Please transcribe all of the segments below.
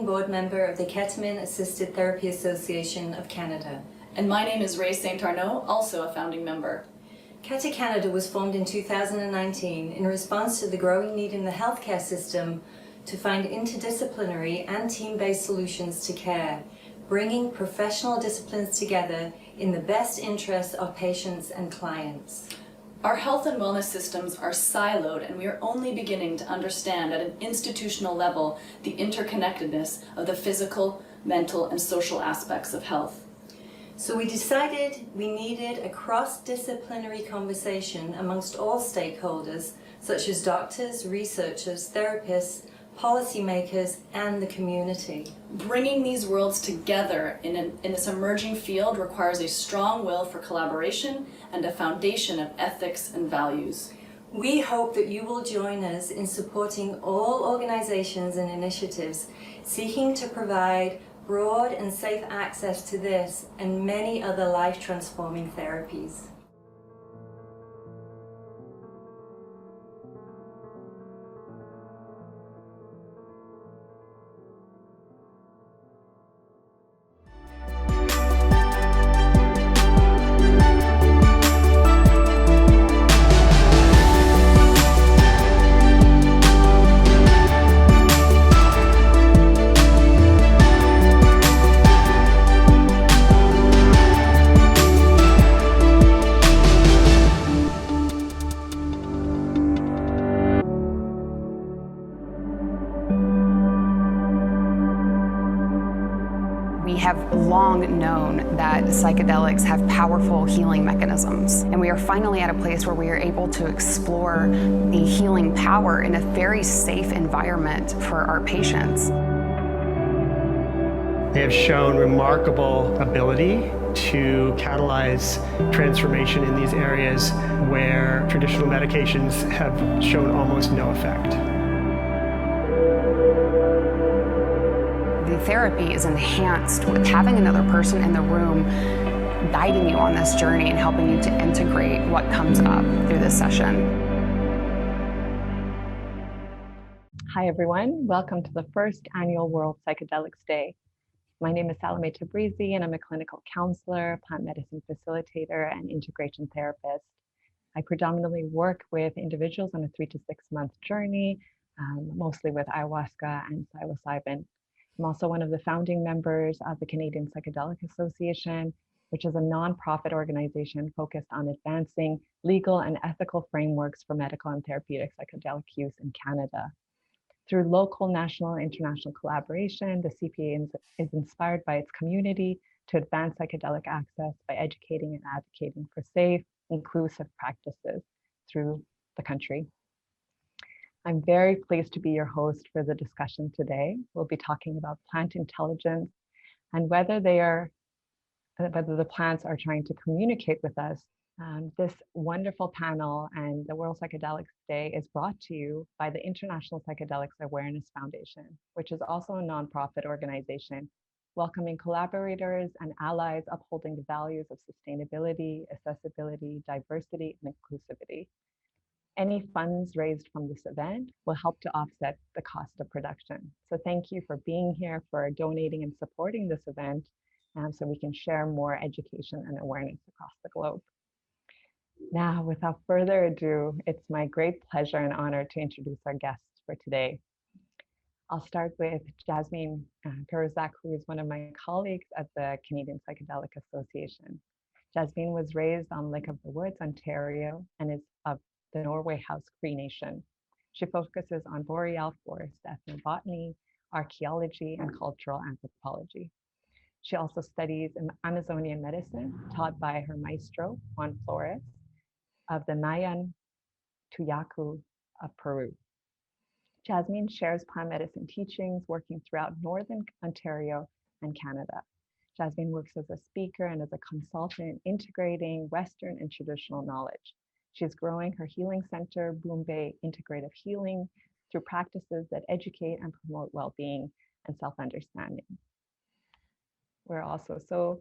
founding board member of the Ketamine Assisted Therapy Association of Canada. And my name is Ray St. Arnaud, also a founding member. Keta Canada was formed in 2019 in response to the growing need in the healthcare system to find interdisciplinary and team-based solutions to care, bringing professional disciplines together in the best interest of patients and clients. Our health and wellness systems are siloed, and we are only beginning to understand at an institutional level the interconnectedness of the physical, mental, and social aspects of health. So we decided we needed a cross-disciplinary conversation amongst all stakeholders, such as doctors, researchers, therapists, policymakers, and the community. Bringing these worlds together in this emerging field requires a strong will for collaboration and a foundation of ethics and values. We hope that you will join us in supporting all organizations and initiatives seeking to provide broad and safe access to this and many other life-transforming therapies. We have long known that psychedelics have powerful healing mechanisms, and we are finally at a place where we are able to explore the healing power in a very safe environment for our patients. They have shown remarkable ability to catalyze transformation in these areas where traditional medications have shown almost no effect. The therapy is enhanced with having another person in the room guiding you on this journey and helping you to integrate what comes up through this session. Hi everyone, welcome to the first annual World Psychedelics Day. My name is Salome Tabrizi and I'm a clinical counselor, plant medicine facilitator, and integration therapist. I predominantly work with individuals on a 3 to 6 month journey, mostly with ayahuasca and psilocybin. I'm also one of the founding members of the Canadian Psychedelic Association, which is a nonprofit organization focused on advancing legal and ethical frameworks for medical and therapeutic psychedelic use in Canada. Through local, national, and international collaboration, the CPA is inspired by its community to advance psychedelic access by educating and advocating for safe, inclusive practices through the country. I'm very pleased to be your host for the discussion today. We'll be talking about plant intelligence and whether the plants are trying to communicate with us. This wonderful panel and the World Psychedelics Day is brought to you by the International Psychedelics Awareness Foundation, which is also a nonprofit organization welcoming collaborators and allies upholding the values of sustainability, accessibility, diversity, and inclusivity. Any funds raised from this event will help to offset the cost of production. So thank you for being here, for donating and supporting this event, so we can share more education and awareness across the globe. Now, without further ado, it's my great pleasure and honor to introduce our guests for today. I'll start with Jasmine Peruzak, who is one of my colleagues at the Canadian Psychedelic Association. Jasmine was raised on Lake of the Woods, Ontario, and is of the Norway House Cree Nation. She focuses on boreal forest ethnobotany, archaeology, and cultural anthropology. She also studies Amazonian medicine, taught by her maestro, Juan Flores, of the Mayan Tuyacu of Peru. Jasmine shares plant medicine teachings working throughout Northern Ontario and Canada. Jasmine works as a speaker and as a consultant integrating Western and traditional knowledge. She's growing her healing center, Bloom Bay Integrative Healing, through practices that educate and promote well-being and self-understanding. We're also so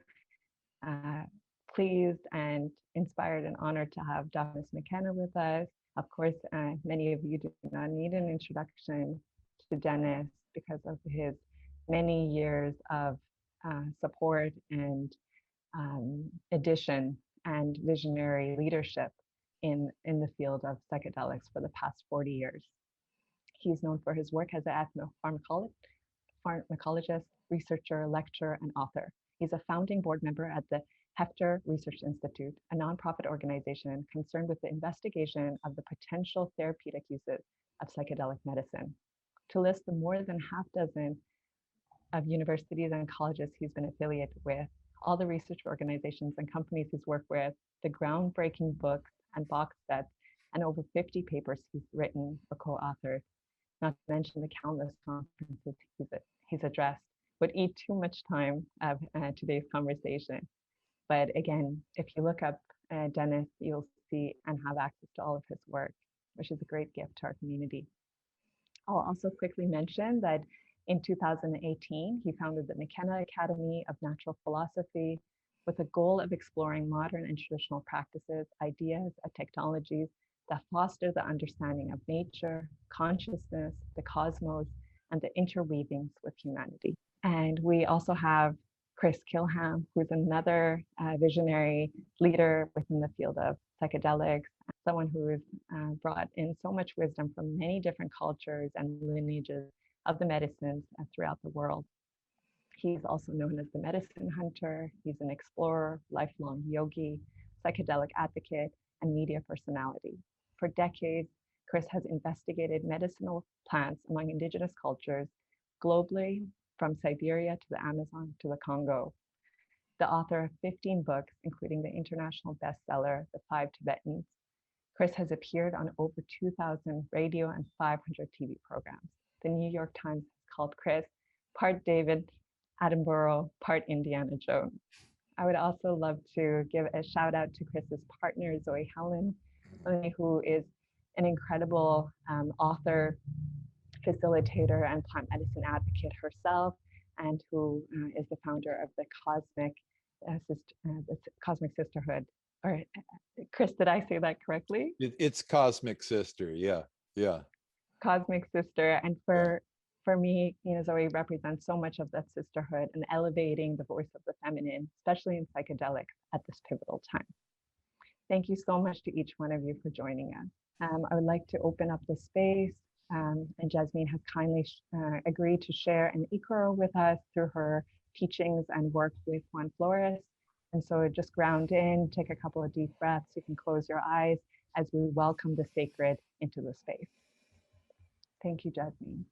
pleased and inspired and honored to have Dr. McKenna with us. Of course, many of you do not need an introduction to Dennis because of his many years of support and addition and visionary leadership in the field of psychedelics for the past 40 years. He's known for his work as an pharmacologist, researcher, lecturer, and author. He's a founding board member at the Hefter Research Institute, a nonprofit organization concerned with the investigation of the potential therapeutic uses of psychedelic medicine. To list the more than half dozen of universities and colleges he's been affiliated with, all the research organizations and companies he's worked with, the groundbreaking books and box sets, and over 50 papers he's written or co-authored, not to mention the countless conferences he's addressed, would eat too much time of today's conversation. But again, if you look up Dennis, you'll see and have access to all of his work, which is a great gift to our community. I'll also quickly mention that in 2018, he founded the McKenna Academy of Natural Philosophy with a goal of exploring modern and traditional practices, ideas, and technologies that foster the understanding of nature, consciousness, the cosmos, and the interweavings with humanity. And we also have Chris Kilham, who's another visionary leader within the field of psychedelics, someone who has brought in so much wisdom from many different cultures and lineages of the medicines throughout the world. He's also known as the medicine hunter. He's an explorer, lifelong yogi, psychedelic advocate, and media personality. For decades, Chris has investigated medicinal plants among indigenous cultures globally, from Siberia to the Amazon to the Congo. The author of 15 books, including the international bestseller, The Five Tibetans, Chris has appeared on over 2,000 radio and 500 TV programs. The New York Times called Chris part David Attenborough, part Indiana Jones. I would also love to give a shout out to Chris's partner, Zoe Helen, who is an incredible author, facilitator, and plant medicine advocate herself, and who is the founder of the Cosmic Sisterhood. Or Chris, did I say that correctly? It's Cosmic Sister, yeah. Cosmic Sister, and for me, Zoe represents so much of that sisterhood and elevating the voice of the feminine, especially in psychedelics at this pivotal time. Thank you so much to each one of you for joining us. I would like to open up the space, and Jasmine has kindly agreed to share an ikoro with us through her teachings and work with Juan Flores. And so just ground in, take a couple of deep breaths. You can close your eyes as we welcome the sacred into the space. Thank you, Jasmine.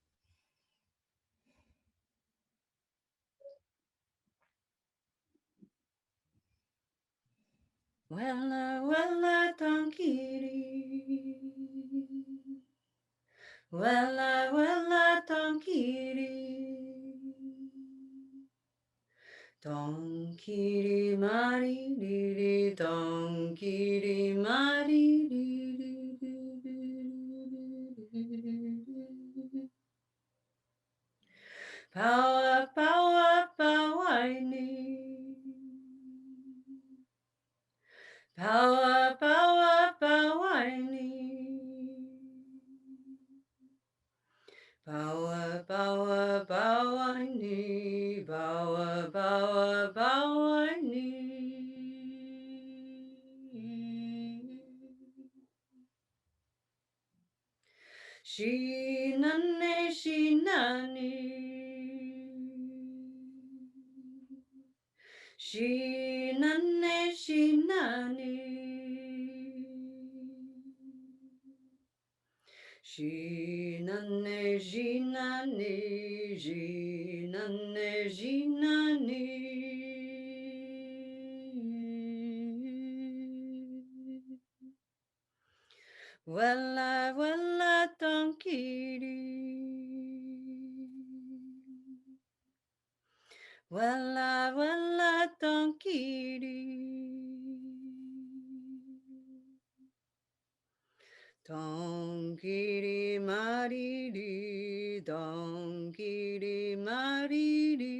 Wella, wella, tonkiri. Wella, wella, tonkiri. Tonkiri, mari, diri, tonkiri, mari, diri. Power, power, power, Power, power, power, Power, power, power, Power, power, power, Shinane, shinane. Shinane, shinane. Shinane, shinane, shinane, shinane. Wella, wella, tonkiri. Wella, wella, tonkiri. Tonkiri mariri, tonkiri mariri.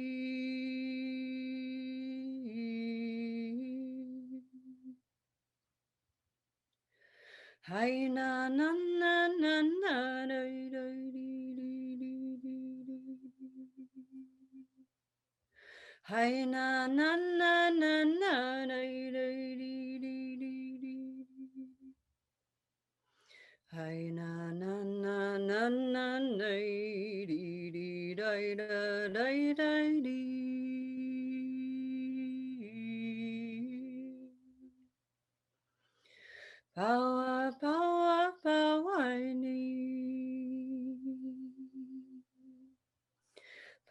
Hai na na na na na na Hai na na na na na dai dai dee dee dee dee. Hai na na na na na dai dee dee dai da dai dai dee. Power, power, power, ni.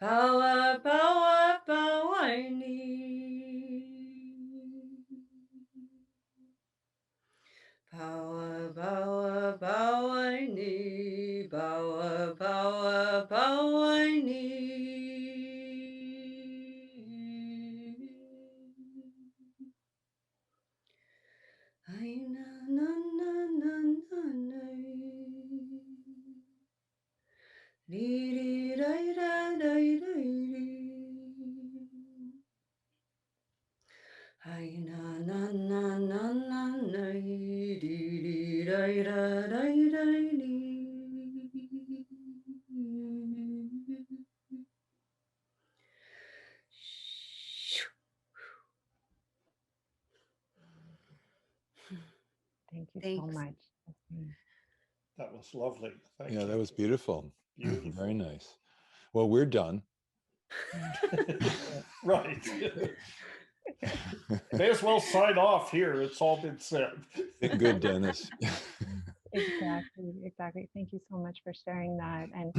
Power, power, power, ni. Power, power, power, ni. Power, power, power, ni. Ai na na na na na na. Dee dee dai da dai dai dee. Ai na na na na na na dee dee dai da dai dai dee. Thank you so Thanks. much. Yasmin. That was lovely. Thank Yeah, you. that was beautiful. Beautiful. Very nice. Well, we're done. Right. May as well sign off here. It's all been said. Good, Dennis. Exactly. Thank you so much for sharing that. And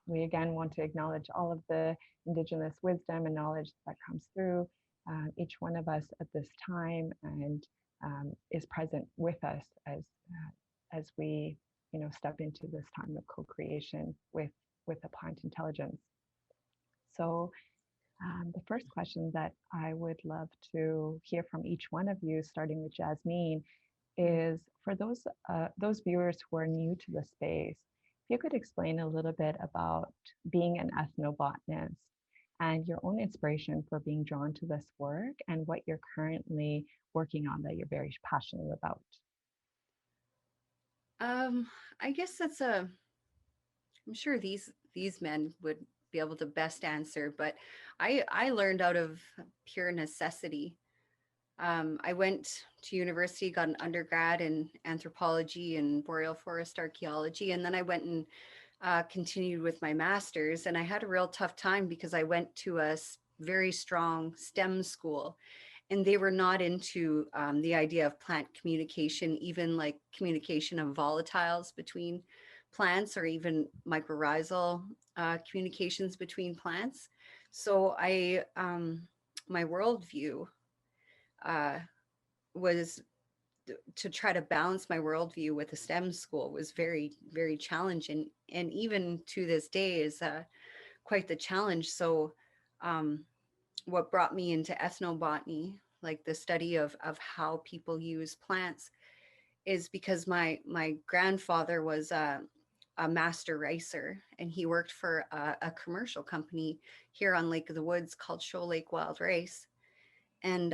we again want to acknowledge all of the Indigenous wisdom and knowledge that comes through each one of us at this time, and is present with us as we, step into this time of co-creation with the plant intelligence. So the first question that I would love to hear from each one of you, starting with Jasmine, is for those viewers who are new to the space, if you could explain a little bit about being an ethnobotanist and your own inspiration for being drawn to this work and what you're currently working on that you're very passionate about. I guess I'm sure these men would be able to best answer, but I learned out of pure necessity. I went to university, got an undergrad in anthropology and boreal forest archaeology, and then I went and continued with my master's. And I had a real tough time because I went to a very strong STEM school, and they were not into the idea of plant communication, even like communication of volatiles between plants, or even mycorrhizal communications between plants. So my worldview was to try to balance my worldview with a STEM school was very, very challenging. And even to this day is quite the challenge. So what brought me into ethnobotany, like the study of how people use plants, is because my grandfather was a master ricer, and he worked for a commercial company here on Lake of the Woods called Shoal Lake Wild Rice. And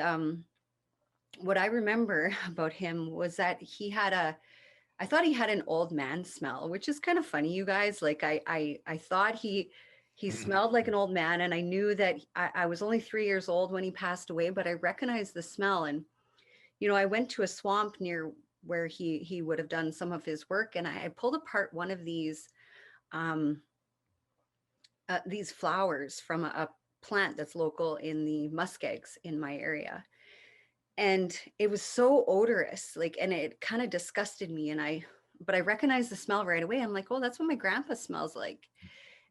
what I remember about him was that I thought he had an old man smell, which is kind of funny, you guys. Like I thought he smelled like an old man, and I knew that I was only 3 years old when he passed away, but I recognized the smell. And, I went to a swamp near where he would have done some of his work, and I pulled apart one of these flowers from a plant that's local in the muskegs in my area. And it was so odorous, and it kind of disgusted me. But I recognized the smell right away. I'm like, oh, that's what my grandpa smells like.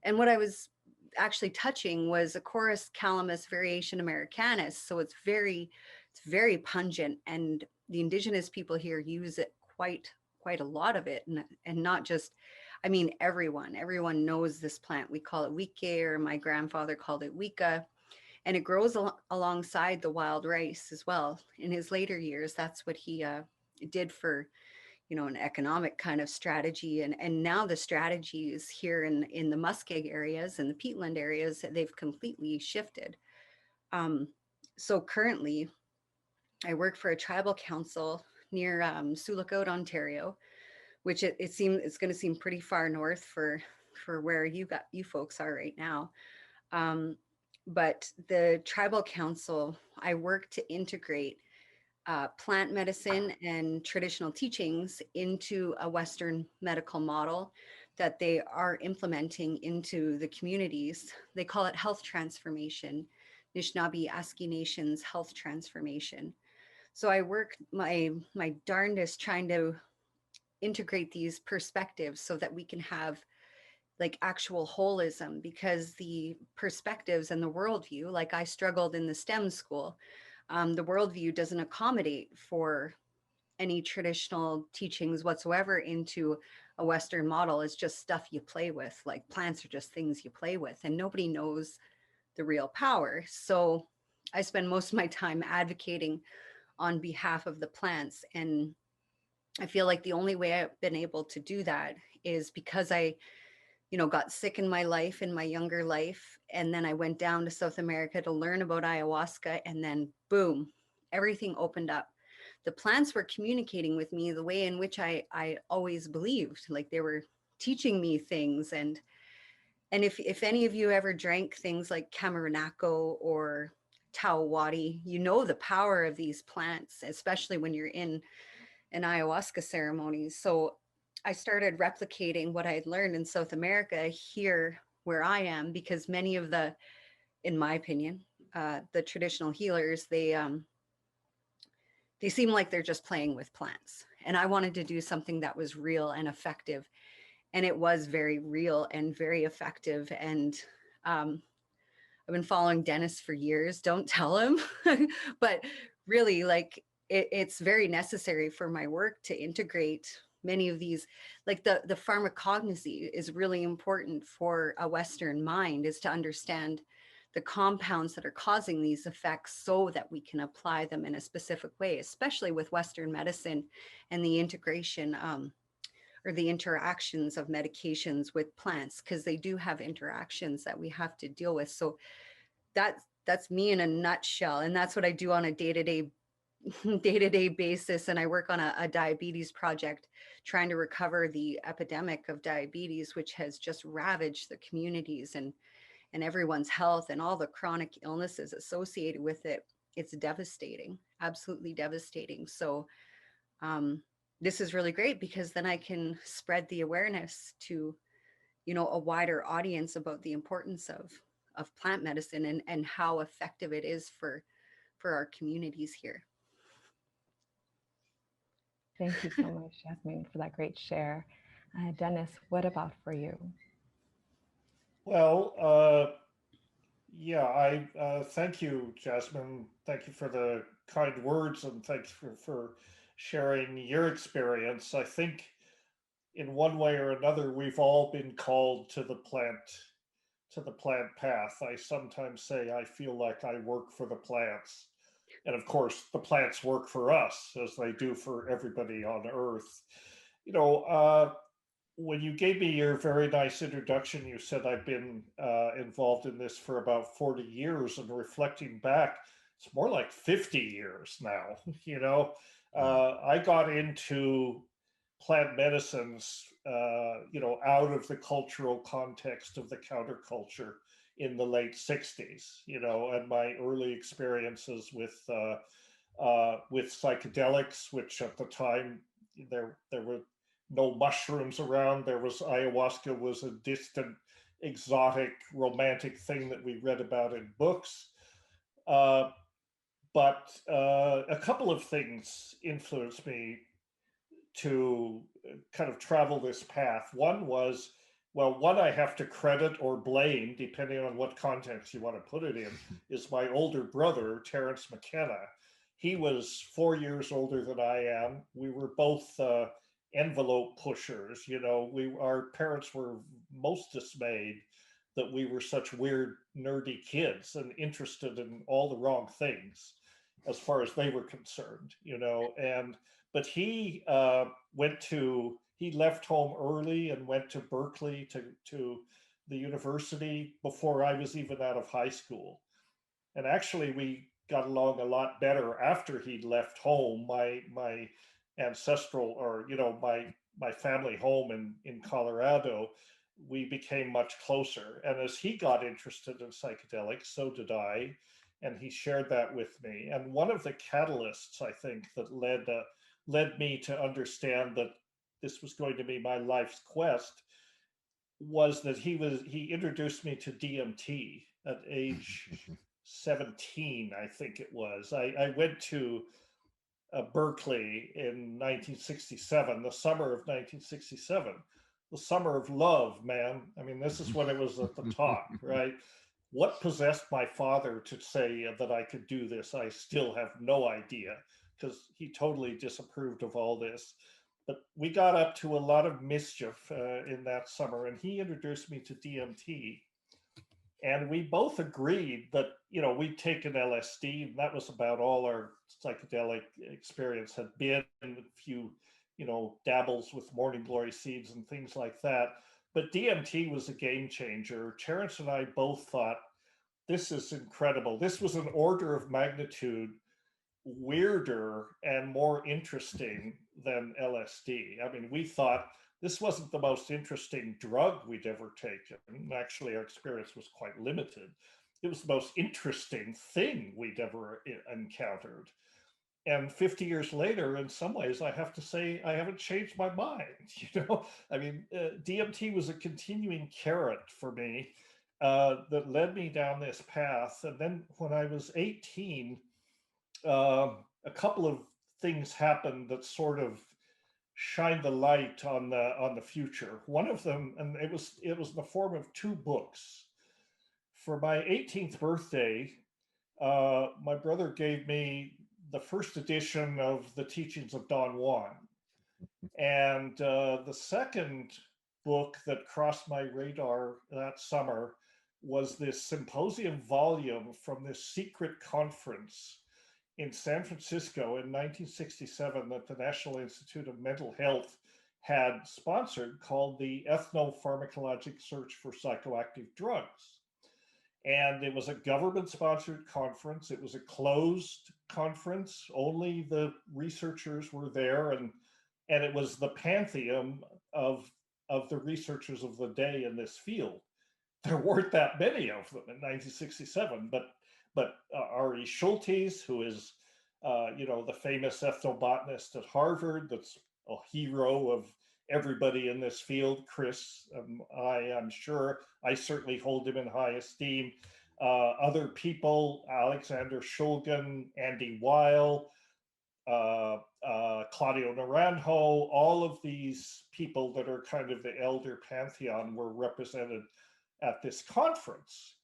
And what I was actually touching was a Chorus calamus variation americanus. So it's very pungent, and the indigenous people here use it quite a lot of it. And not just, everyone knows this plant. We call it wike, or my grandfather called it wika. And it grows alongside the wild rice as well. In his later years, that's what he did for, an economic kind of strategy. And now the strategies here in the muskeg areas and the peatland areas, they've completely shifted. So currently, I work for a tribal council near Sioux Lookout, Ontario, which it's going to seem pretty far north for where you folks are right now. But the tribal council, I work to integrate plant medicine and traditional teachings into a Western medical model that they are implementing into the communities. They call it health transformation, Nishnawbe Aski Nation's health transformation. So I work my darndest trying to integrate these perspectives so that we can have like actual holism, because the perspectives and the worldview, like I struggled in the STEM school, the worldview doesn't accommodate for any traditional teachings whatsoever into a Western model. It's just stuff you play with, like plants are just things you play with, and nobody knows the real power. So I spend most of my time advocating on behalf of the plants. And I feel like the only way I've been able to do that is because I got sick in my life, in my younger life. And then I went down to South America to learn about ayahuasca. And then boom, everything opened up. The plants were communicating with me the way in which I always believed, like they were teaching me things. And if any of you ever drank things like Camarinaco or Tawawadi, you know the power of these plants, especially when you're in an ayahuasca ceremony. So I started replicating what I had learned in South America here where I am, because many of the, in my opinion, the traditional healers, they seem like they're just playing with plants. And I wanted to do something that was real and effective. And it was very real and very effective. And I've been following Dennis for years. Don't tell him, but really, like it's very necessary for my work to integrate many of these. Like the pharmacognosy is really important for a Western mind, is to understand the compounds that are causing these effects so that we can apply them in a specific way, especially with Western medicine and the integration or the interactions of medications with plants, because they do have interactions that we have to deal with. So that's me in a nutshell. And that's what I do on a day-to-day basis. And I work on a diabetes project trying to recover the epidemic of diabetes, which has just ravaged the communities and everyone's health and all the chronic illnesses associated with it. It's devastating, absolutely devastating. So this is really great, because then I can spread the awareness to, a wider audience about the importance of plant medicine and how effective it is for our communities here. Thank you so much, Jasmine, for that great share. Dennis, what about for you? Well, yeah, I thank you, Jasmine. Thank you for the kind words, and thanks for sharing your experience. I think in one way or another, we've all been called to the plant path. I sometimes say I feel like I work for the plants. And of course, the plants work for us, as they do for everybody on Earth. When you gave me your very nice introduction, you said I've been involved in this for about 40 years, and reflecting back, it's more like 50 years now. I got into plant medicines, out of the cultural context of the counterculture in the late 60s, and my early experiences with psychedelics, which at the time there were no mushrooms around. There was ayahuasca was a distant, exotic, romantic thing that we read about in books. But a couple of things influenced me to kind of travel this path. One was, one I have to credit or blame, depending on what context you want to put it in, is my older brother, Terrence McKenna. He was 4 years older than I am. We were both envelope pushers. Our parents were most dismayed that we were such weird, nerdy kids and interested in all the wrong things as far as they were concerned, but he he left home early and went to Berkeley to the university before I was even out of high school. And actually we got along a lot better after he'd left home. My ancestral, or my family home in Colorado we became much closer. And as he got interested in psychedelics, so did I. And he shared that with me. And one of the catalysts, I think, that led me to understand that this was going to be my life's quest was that he introduced me to DMT at age 17, I think it was. I went to Berkeley in 1967, the summer of 1967, the summer of love, man. I mean, this is when it was at the top, right? What possessed my father to say that I could do this? I still have no idea, because he totally disapproved of all this. But we got up to a lot of mischief in that summer, and he introduced me to DMT. And we both agreed that, we'd taken LSD, and that was about all our psychedelic experience had been. A few, dabbles with morning glory seeds and things like that. But DMT was a game changer. Terrence and I both thought, this is incredible. This was an order of magnitude weirder and more interesting than LSD. I mean, we thought this wasn't the most interesting drug we'd ever taken. Actually, our experience was quite limited. It was the most interesting thing we'd ever encountered. And 50 years later, in some ways, I have to say, I haven't changed my mind. I mean, DMT was a continuing carrot for me that led me down this path. And then when I was 18, a couple of things happened that sort of shined the light on the future. One of them, and it was in the form of two books. For my 18th birthday, my brother gave me the first edition of the Teachings of Don Juan. And the second book that crossed my radar that summer was this symposium volume from this secret conference in San Francisco in 1967 that the National Institute of Mental Health had sponsored, called the Ethnopharmacologic Search for Psychoactive Drugs. And it was a government-sponsored conference. It was a closed conference. Only the researchers were there, and it was the pantheon of the researchers of the day in this field. There weren't that many of them in 1967, but R.E. Schultes, who is, the famous ethnobotanist at Harvard, that's a hero of everybody in this field, Chris, I'm sure, I certainly hold him in high esteem. Other people, Alexander Shulgin, Andy Weil, Claudio Naranjo, all of these people that are kind of the elder pantheon were represented at this conference.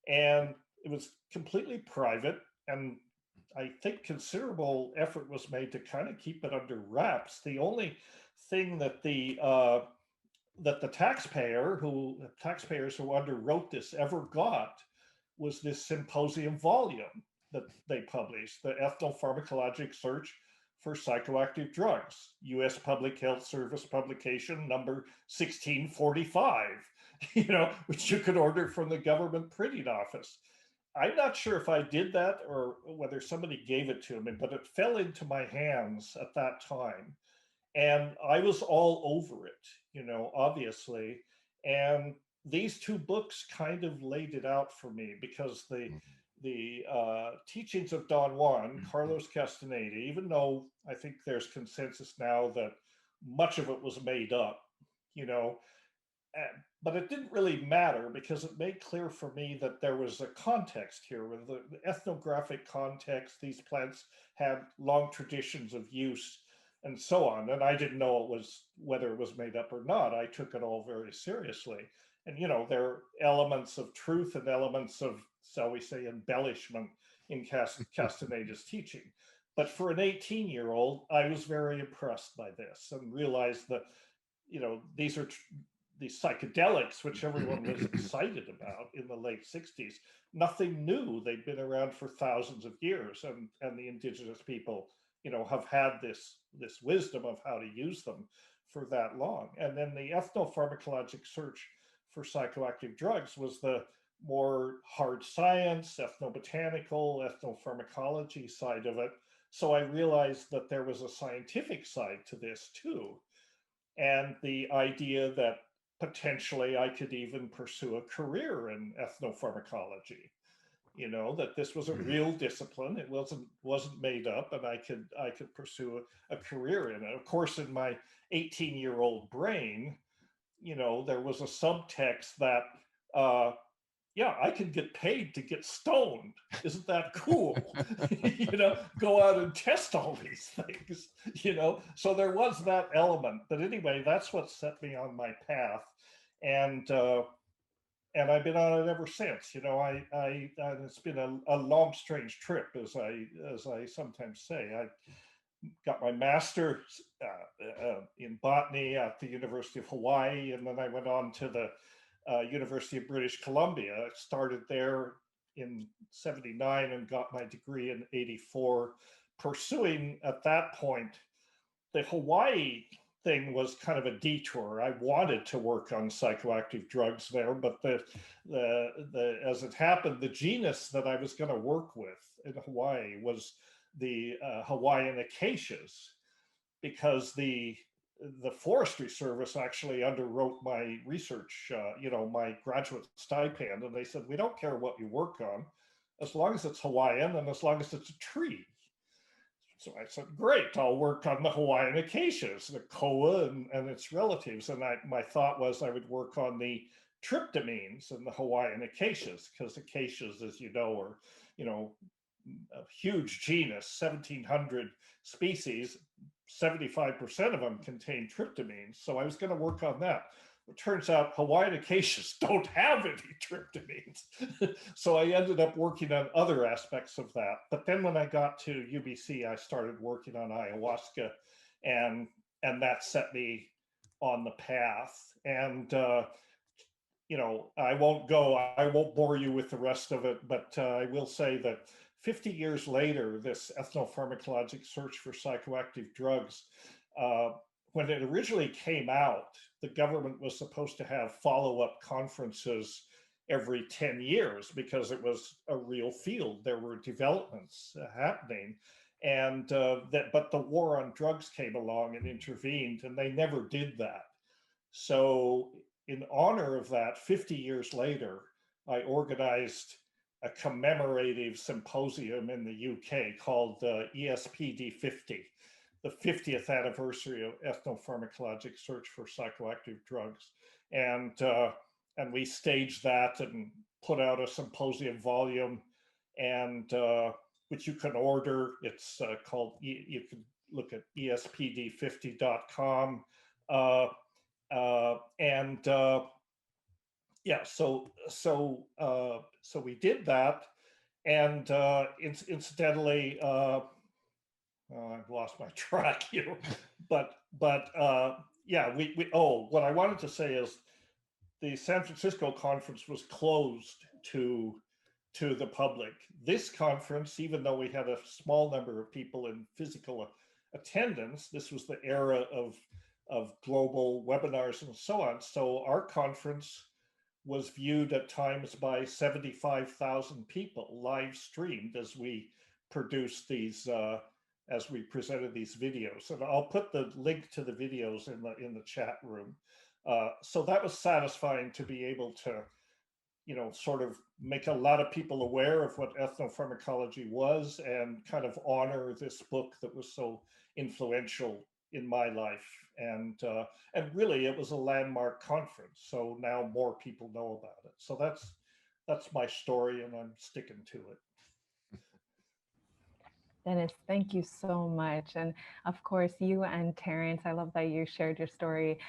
And it was completely private, and I think considerable effort was made to kind of keep it under wraps. The only thing that the taxpayers who underwrote this ever got was this symposium volume that they published, the Ethnopharmacologic Search for Psychoactive Drugs, U.S. Public Health Service publication number 1645, which you could order from the government printing office. I'm not sure if I did that or whether somebody gave it to me, but it fell into my hands at that time. And I was all over it, obviously. And these two books kind of laid it out for me, because the Teachings of Don Juan, Carlos Castaneda, even though I think there's consensus now that much of it was made up, but it didn't really matter, because it made clear for me that there was a context here, with the ethnographic context. These plants had long traditions of use and so on. And I didn't know whether it was made up or not. I took it all very seriously. And, there are elements of truth and elements of, shall we say, embellishment in Castaneda's teaching. But for an 18-year-old, I was very impressed by this and realized that, these are these psychedelics, which everyone was excited about in the late 60s, nothing new. They'd been around for thousands of years, and the indigenous people, have had this wisdom of how to use them for that long. And then the ethnopharmacologic search for psychoactive drugs was the more hard science, ethnobotanical, ethnopharmacology side of it. So I realized that there was a scientific side to this too. And the idea that potentially I could even pursue a career in ethnopharmacology. That this was a real discipline. It wasn't made up, and I could pursue a career in it. Of course, in my 18-year-old brain, there was a subtext that yeah, I can get paid to get stoned. Isn't that cool? Go out and test all these things, So there was that element. But anyway, that's what set me on my path. And I've been on it ever since. It's been a long, strange trip, as I sometimes say. I got my master's in botany at the University of Hawaii, and then I went on to the University of British Columbia. I started there in '79 and got my degree in '84, pursuing at that point the Hawaii thing was kind of a detour. I wanted to work on psychoactive drugs there, but as it happened, the genus that I was going to work with in Hawaii was the Hawaiian acacias, because the Forestry Service actually underwrote my research, my graduate stipend, and they said, we don't care what you work on, as long as it's Hawaiian and as long as it's a tree. So I said, great, I'll work on the Hawaiian acacias, the koa and its relatives. And my thought was I would work on the tryptamines in the Hawaiian acacias, because acacias, as you know, are, a huge genus, 1,700 species, 75% of them contain tryptamines. So I was going to work on that. It turns out Hawaiian acacias don't have any tryptamines. So I ended up working on other aspects of that. But then when I got to UBC, I started working on ayahuasca, and that set me on the path. And I won't bore you with the rest of it, but I will say that 50 years later, this ethnopharmacologic search for psychoactive drugs, when it originally came out, the government was supposed to have follow-up conferences every 10 years because it was a real field. There were developments happening, but the war on drugs came along and intervened, and they never did that. So in honor of that, 50 years later, I organized a commemorative symposium in the UK called ESPD 50, the 50th anniversary of ethnopharmacologic search for psychoactive drugs. And we staged that and put out a symposium volume, and which you can order. It's called, you can look at espd50.com. Yeah, so we did that, and incidentally, I've lost my track here, but yeah, what I wanted to say is the San Francisco conference was closed to the public. This conference, even though we had a small number of people in physical attendance, this was the era of global webinars and so on. So our conference was viewed at times by 75,000 people, live streamed, as we produced these, as we presented these videos. And I'll put the link to the videos in the chat room. So that was satisfying to be able to, sort of make a lot of people aware of what ethnopharmacology was, and kind of honor this book that was so influential in my life. And really, it was a landmark conference. So now more people know about it. So that's my story, and I'm sticking to it. Dennis, thank you so much. And of course, you and Terrence, I love that you shared your story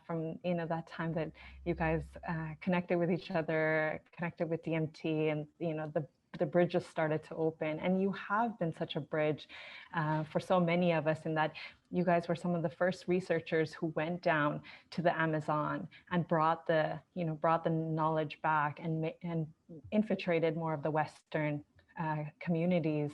from that time that you guys connected with each other, connected with DMT, and the bridges started to open. And you have been such a bridge for so many of us, in that you guys were some of the first researchers who went down to the Amazon and brought the knowledge back and infiltrated more of the Western communities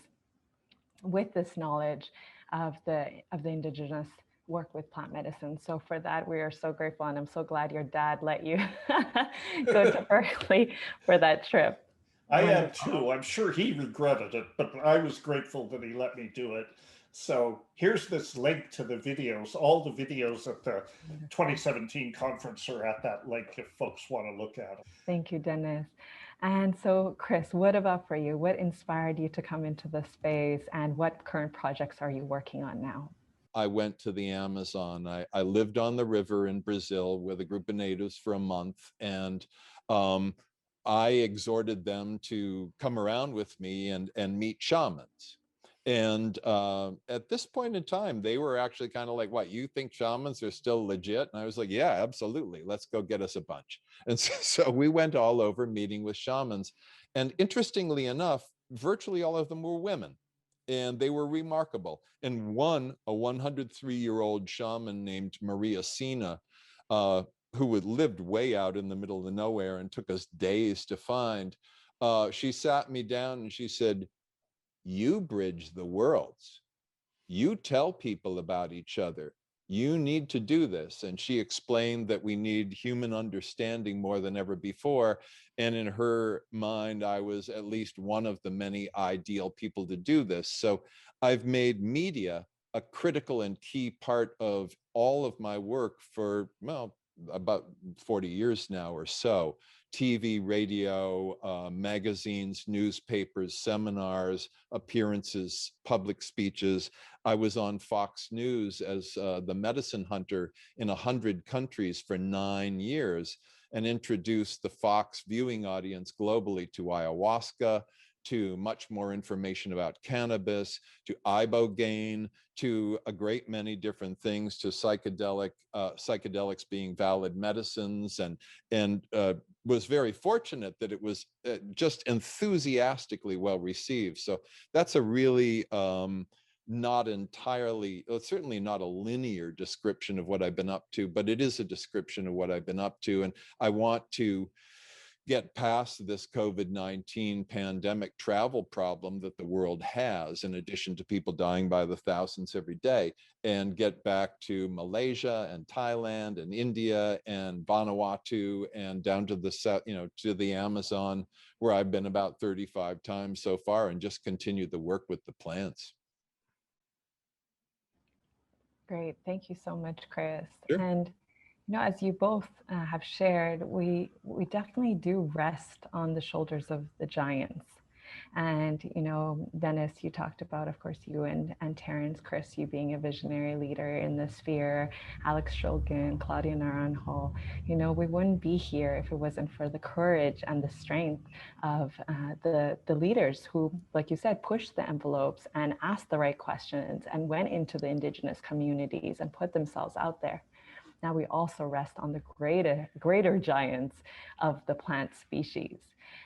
with this knowledge of the indigenous work with plant medicine. So for that, we are so grateful, and I'm so glad your dad let you go to Berkeley for that trip. I am Wonderful. too. I'm sure he regretted it, but I was grateful that he let me do it. So here's this link to the videos. All the videos at the 2017 conference are at that link if folks want to look at them. Thank you, Dennis. And so, Chris, what about for you? What inspired you to come into the space, and what current projects are you working on now? I went to the Amazon. I lived on the river in Brazil with a group of natives for a month, and I exhorted them to come around with me and meet shamans. And at this point in time, they were actually kind of like, "What, you think shamans are still legit?" And I was like, "Yeah, absolutely. Let's go get us a bunch." And so we went all over meeting with shamans. And interestingly enough, virtually all of them were women, and they were remarkable. And one, a 103-year-old shaman named Maria Sina, who had lived way out in the middle of the nowhere and took us days to find, she sat me down and she said, "You bridge the worlds. You tell people about each other. You need to do this." And she explained that we need human understanding more than ever before. And in her mind, I was at least one of the many ideal people to do this. So I've made media a critical and key part of all of my work for, well, about 40 years now or so. TV, radio, magazines, newspapers, seminars, appearances, public speeches. I was on Fox News as the medicine hunter in 100 countries for 9 years, and introduced the Fox viewing audience globally to ayahuasca, to much more information about cannabis, to ibogaine, to a great many different things, to psychedelics being valid medicines, and was very fortunate that it was just enthusiastically well received. So that's a really not entirely, well, certainly not a linear description of what I've been up to, but it is a description of what I've been up to. And I want to get past this COVID-19 pandemic travel problem that the world has, in addition to people dying by the thousands every day, and get back to Malaysia and Thailand and India and Vanuatu and down to the south, to the Amazon, where I've been about 35 times so far, and just continue the work with the plants. Great. Thank you so much, Chris. Sure. And as you both have shared, we definitely do rest on the shoulders of the giants. And, Dennis, you talked about, of course, you and Terrence, Chris, you being a visionary leader in the sphere, Alex Shulgin, Claudia Naranjo. We wouldn't be here if it wasn't for the courage and the strength of the leaders who, like you said, pushed the envelopes and asked the right questions and went into the indigenous communities and put themselves out there. Now we also rest on the greater giants of the plant species.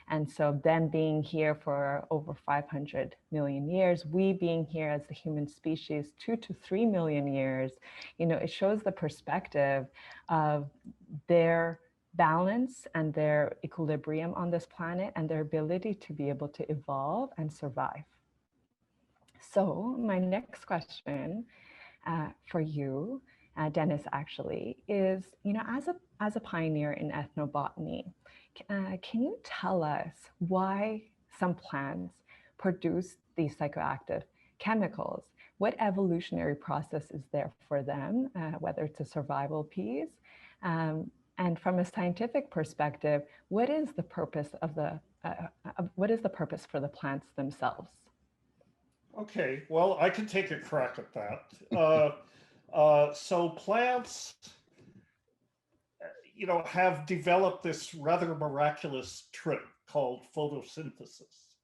And so them being here for over 500 million years, we being here as the human species 2 to 3 million years, it shows the perspective of their balance and their equilibrium on this planet and their ability to be able to evolve and survive. So my next question for you, Dennis, actually, is, as a pioneer in ethnobotany, can you tell us why some plants produce these psychoactive chemicals? What evolutionary process is there for them, whether it's a survival piece? And from a scientific perspective, what is the purpose of for the plants themselves? Okay, well, I can take a crack at that. So plants, have developed this rather miraculous trick called photosynthesis.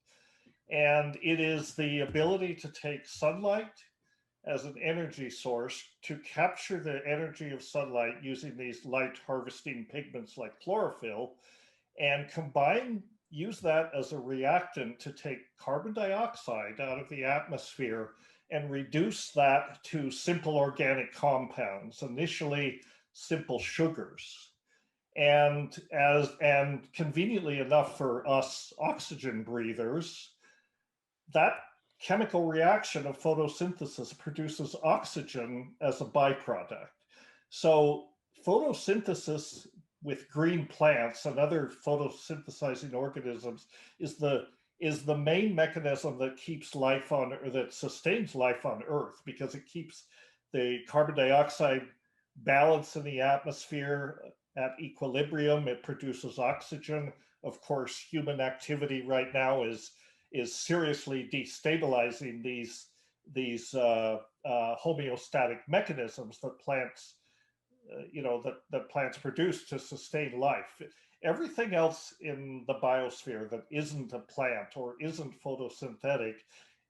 And it is the ability to take sunlight as an energy source, to capture the energy of sunlight using these light harvesting pigments like chlorophyll, and use that as a reactant to take carbon dioxide out of the atmosphere and reduce that to simple organic compounds, initially simple sugars. And conveniently enough for us oxygen breathers, that chemical reaction of photosynthesis produces oxygen as a byproduct. So photosynthesis with green plants and other photosynthesizing organisms is the main mechanism that keeps life on, or that sustains life on Earth, because it keeps the carbon dioxide balance in the atmosphere at equilibrium. It produces oxygen. Of course, human activity right now is seriously destabilizing these homeostatic mechanisms that plants that plants produce to sustain life. Everything else in the biosphere that isn't a plant or isn't photosynthetic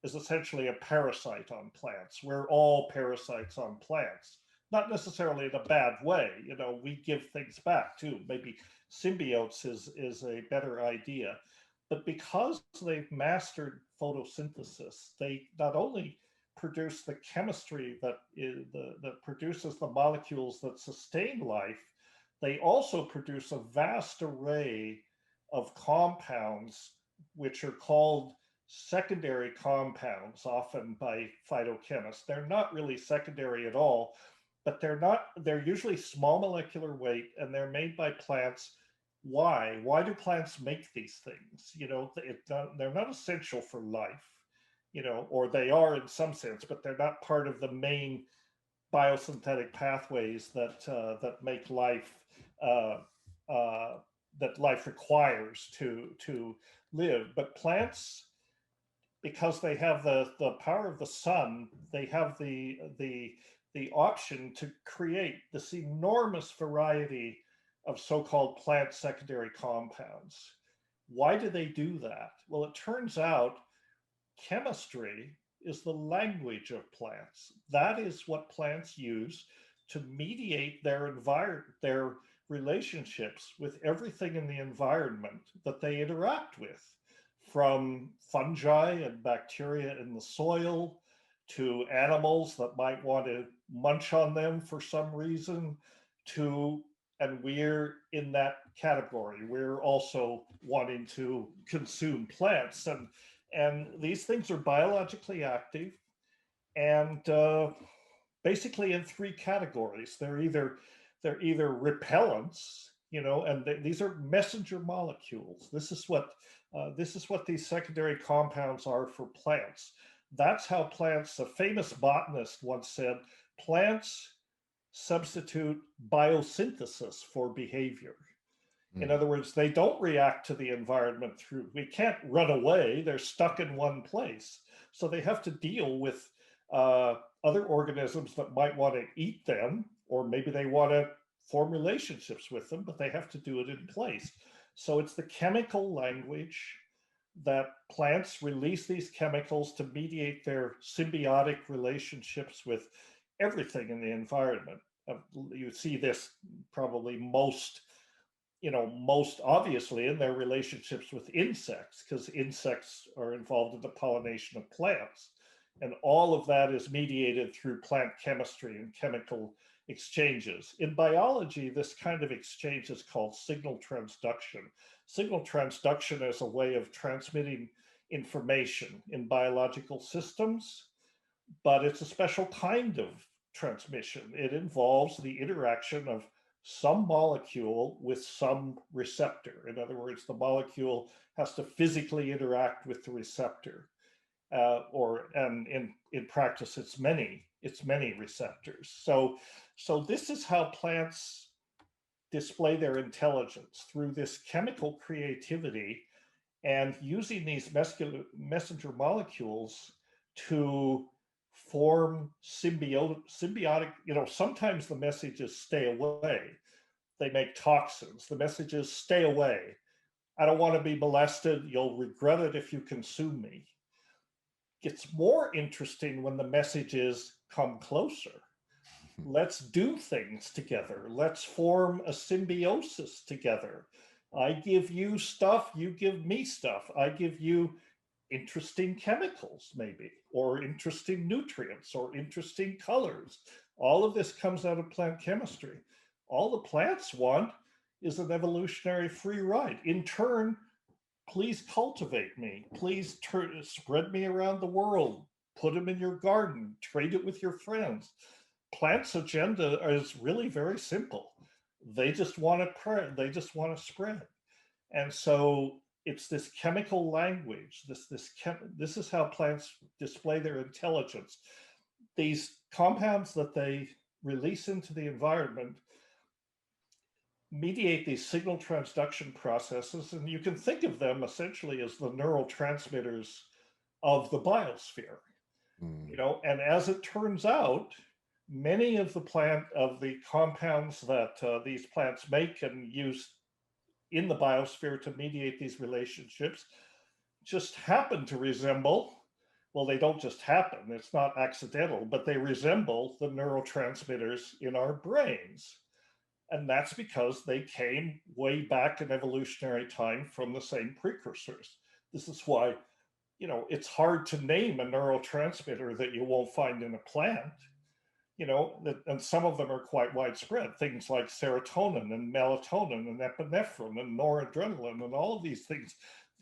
is essentially a parasite on plants. We're all parasites on plants, not necessarily in a bad way. We give things back too. Maybe symbiotes is a better idea. But because they've mastered photosynthesis, they not only produce the chemistry that produces the molecules that sustain life, they also produce a vast array of compounds, which are called secondary compounds, often by phytochemists. They're not really secondary at all, but they're usually small molecular weight, and they're made by plants. Why? Why do plants make these things? They're not essential for life, or they are in some sense, but they're not part of the main biosynthetic pathways that make life that life requires to live. But plants, because they have the power of the sun, they have the option to create this enormous variety of so-called plant secondary compounds. Why do they do that? Well, it turns out chemistry is the language of plants. That is what plants use to mediate their relationships with everything in the environment that they interact with, from fungi and bacteria in the soil to animals that might want to munch on them for some reason, and we're in that category. We're also wanting to consume plants, and these things are biologically active, and basically in three categories. They're either repellents, and these are messenger molecules. This is what these secondary compounds are for plants. That's how plants. A famous botanist once said, plants substitute biosynthesis for behavior. In other words, they don't react to the environment we can't run away. They're stuck in one place. So they have to deal with other organisms that might want to eat them, or maybe they want to form relationships with them, but they have to do it in place. So it's the chemical language that plants release these chemicals to mediate their symbiotic relationships with everything in the environment. You see this probably most obviously in their relationships with insects, because insects are involved in the pollination of plants. And all of that is mediated through plant chemistry and chemical exchanges. In biology, this kind of exchange is called signal transduction. Signal transduction is a way of transmitting information in biological systems, but it's a special kind of transmission. It involves the interaction of some molecule with some receptor. In other words, the molecule has to physically interact with the receptor, and in practice, it's many receptors. So this is how plants display their intelligence, through this chemical creativity and using these messenger molecules to form symbiotic, sometimes the message is stay away. They make toxins. The message is stay away. I don't want to be molested. You'll regret it if you consume me. It's more interesting when the message is come closer. Let's do things together. Let's form a symbiosis together. I give you stuff, you give me stuff. I give you interesting chemicals, maybe, or interesting nutrients, or interesting colors. All of this comes out of plant chemistry. All the plants want is an evolutionary free ride. In turn, please cultivate me. Please spread me around the world. Put them in your garden. Trade it with your friends. Plants' agenda is really very simple. They just want to spread. And so it's this chemical language. This is how plants display their intelligence. These compounds that they release into the environment mediate these signal transduction processes, and you can think of them essentially as the neurotransmitters of the biosphere. And as it turns out, many of the compounds that these plants make and use in the biosphere to mediate these relationships just happen to resemble, well, they don't just happen, it's not accidental, but they resemble the neurotransmitters in our brains. And that's because they came way back in evolutionary time from the same precursors. This is why, it's hard to name a neurotransmitter that you won't find in a plant, and some of them are quite widespread. Things like serotonin and melatonin and epinephrine and noradrenaline and all of these things.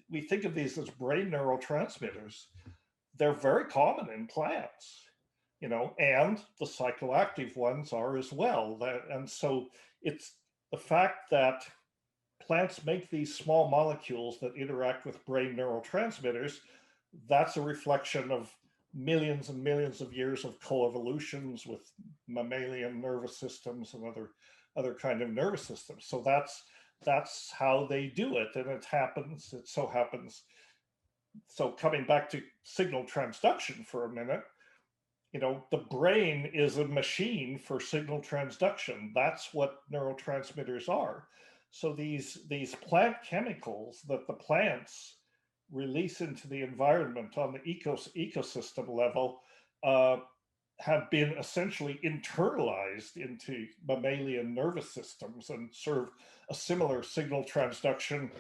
We think of these as brain neurotransmitters. They're very common in plants, and the psychoactive ones are as well. And so it's the fact that plants make these small molecules that interact with brain neurotransmitters. That's a reflection of millions and millions of years of coevolutions with mammalian nervous systems and other kind of nervous systems. So that's how they do it. And it so happens. So coming back to signal transduction for a minute, the brain is a machine for signal transduction. That's what neurotransmitters are. So these plant chemicals that the plants release into the environment on the ecosystem level have been essentially internalized into mammalian nervous systems and serve a similar signal transduction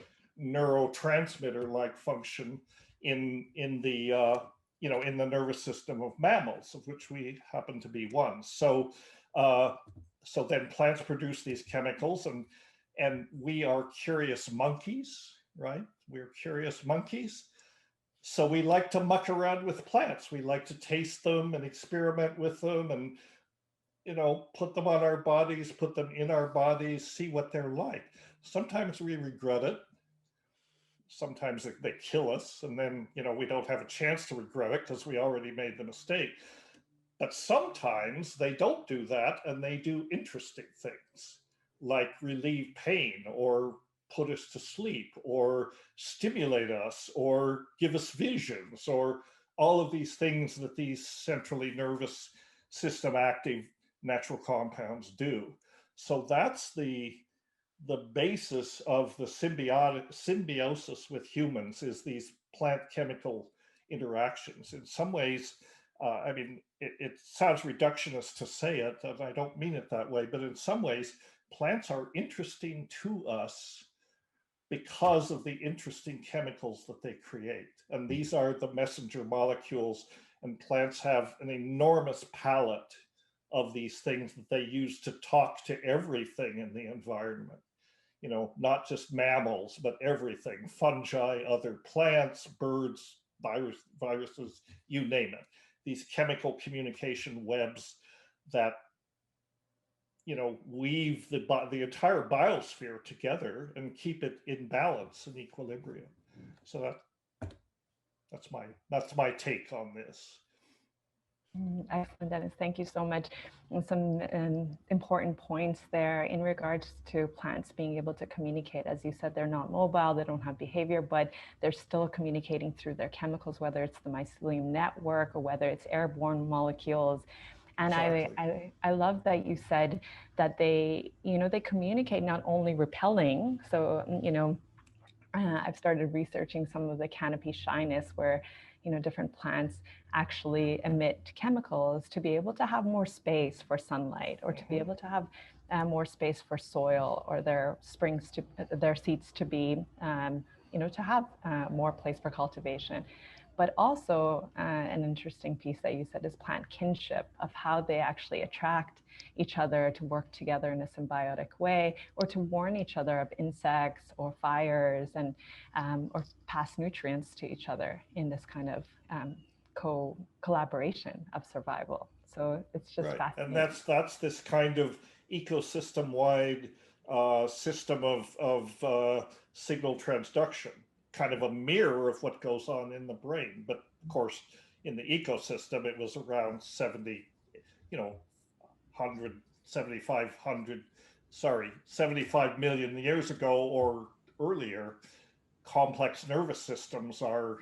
neurotransmitter-like function in the nervous system of mammals, of which we happen to be one. So then plants produce these chemicals, and we are curious monkeys, right? We're curious monkeys. So we like to muck around with plants. We like to taste them and experiment with them and, put them on our bodies, put them in our bodies, see what they're like. Sometimes we regret it. Sometimes they kill us, and then, we don't have a chance to regret it because we already made the mistake. But sometimes they don't do that, and they do interesting things like relieve pain or put us to sleep or stimulate us or give us visions or all of these things that these centrally nervous system active natural compounds do. So that's the basis of the symbiosis with humans, is these plant chemical interactions. In some ways, it sounds reductionist to say it, and I don't mean it that way, but in some ways, plants are interesting to us because of the interesting chemicals that they create. And these are the messenger molecules, and plants have an enormous palette of these things that they use to talk to everything in the environment. Not just mammals, but everything, fungi, other plants, birds, viruses, you name it. These chemical communication webs that weave the entire biosphere together and keep it in balance and equilibrium. So that's my take on this. Excellent, Dennis. Thank you so much. And some important points there in regards to plants being able to communicate. As you said, they're not mobile, they don't have behavior, but they're still communicating through their chemicals, whether it's the mycelium network or whether it's airborne molecules. And exactly. I love that you said that they communicate not only repelling. So, I've started researching some of the canopy shyness where, different plants actually emit chemicals to be able to have more space for sunlight, or to be able to have more space for soil, or their seeds to be, to have more place for cultivation. But also an interesting piece that you said is plant kinship, of how they actually attract each other to work together in a symbiotic way, or to warn each other of insects or fires, and or pass nutrients to each other in this kind of collaboration of survival. So it's just fascinating. And that's this kind of ecosystem-wide system of signal transduction, kind of a mirror of what goes on in the brain. But of course, in the ecosystem, it was around 70, 75 million years ago or earlier. Complex nervous systems are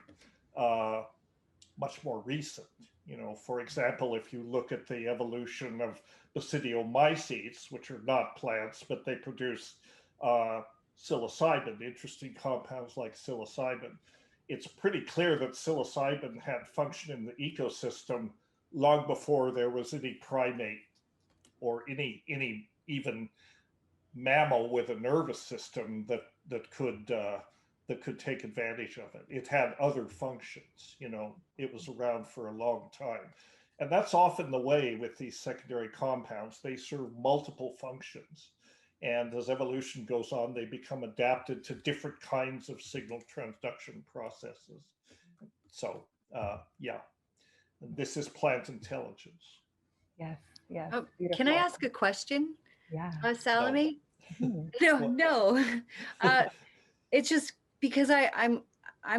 much more recent. For example, if you look at the evolution of basidiomycetes, which are not plants, but they produce psilocybin, interesting compounds like psilocybin, it's pretty clear that psilocybin had function in the ecosystem long before there was any primate or any even mammal with a nervous system that could take advantage of it. It had other functions. It was around for a long time. And that's often the way with these secondary compounds. They serve multiple functions. And as evolution goes on, they become adapted to different kinds of signal transduction processes. So, yeah, this is plant intelligence. Yes, yes. Can Beautiful. I ask a question, Yeah. Salome? Mhm. No. It's just because I'm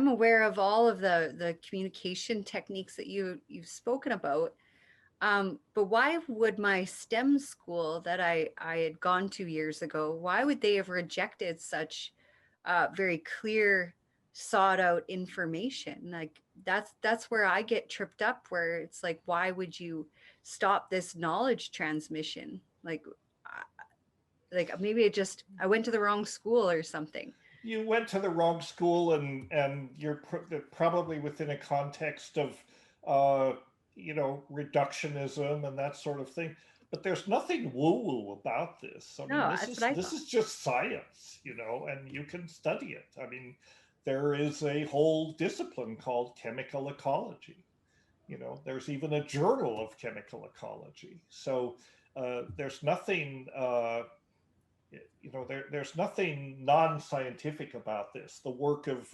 aware of all of the communication techniques that you've spoken about. But why would my STEM school that I had gone to years ago, why would they have rejected such very clear, sought out information? Like that's where I get tripped up, where it's like, why would you stop this knowledge transmission? Like maybe I went to the wrong school or something. You went to the wrong school, and you're probably within a context of reductionism and that sort of thing. But there's nothing woo-woo about this. I mean, No, this that's what I this thought. is just science, and you can study it. I mean, there is a whole discipline called chemical ecology. There's even a journal of chemical ecology. So there's nothing there's nothing non-scientific about this. The work of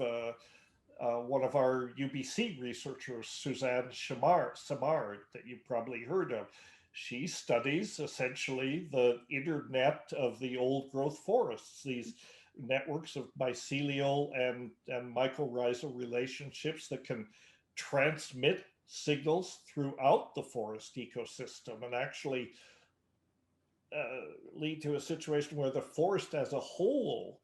one of our UBC researchers, Suzanne Samard, that you've probably heard of, she studies essentially the internet of the old growth forests, these networks of mycelial and mycorrhizal relationships that can transmit signals throughout the forest ecosystem and actually lead to a situation where the forest as a whole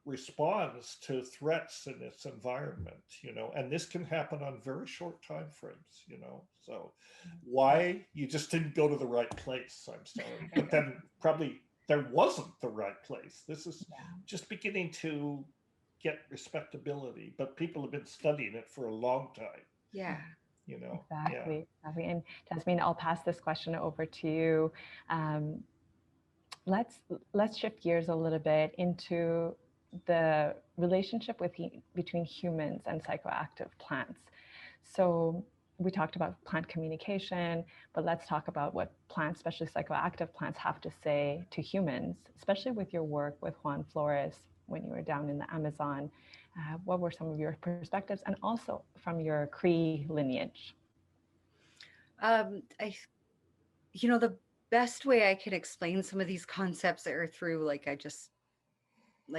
responds to threats in its environment, and this can happen on very short time frames, so why you just didn't go to the right place, I'm sorry. But then probably there wasn't the right place. This is just beginning to get respectability, but people have been studying it for a long time. Yeah. Exactly. And Jasmine, I'll pass this question over to you. Let's shift gears a little bit into the relationship between humans and psychoactive plants. So we talked about plant communication, but let's talk about what plants, especially psychoactive plants, have to say to humans, especially with your work with Juan Flores when you were down in the Amazon. What were some of your perspectives, and also from your Cree lineage? The best way I can explain some of these concepts are through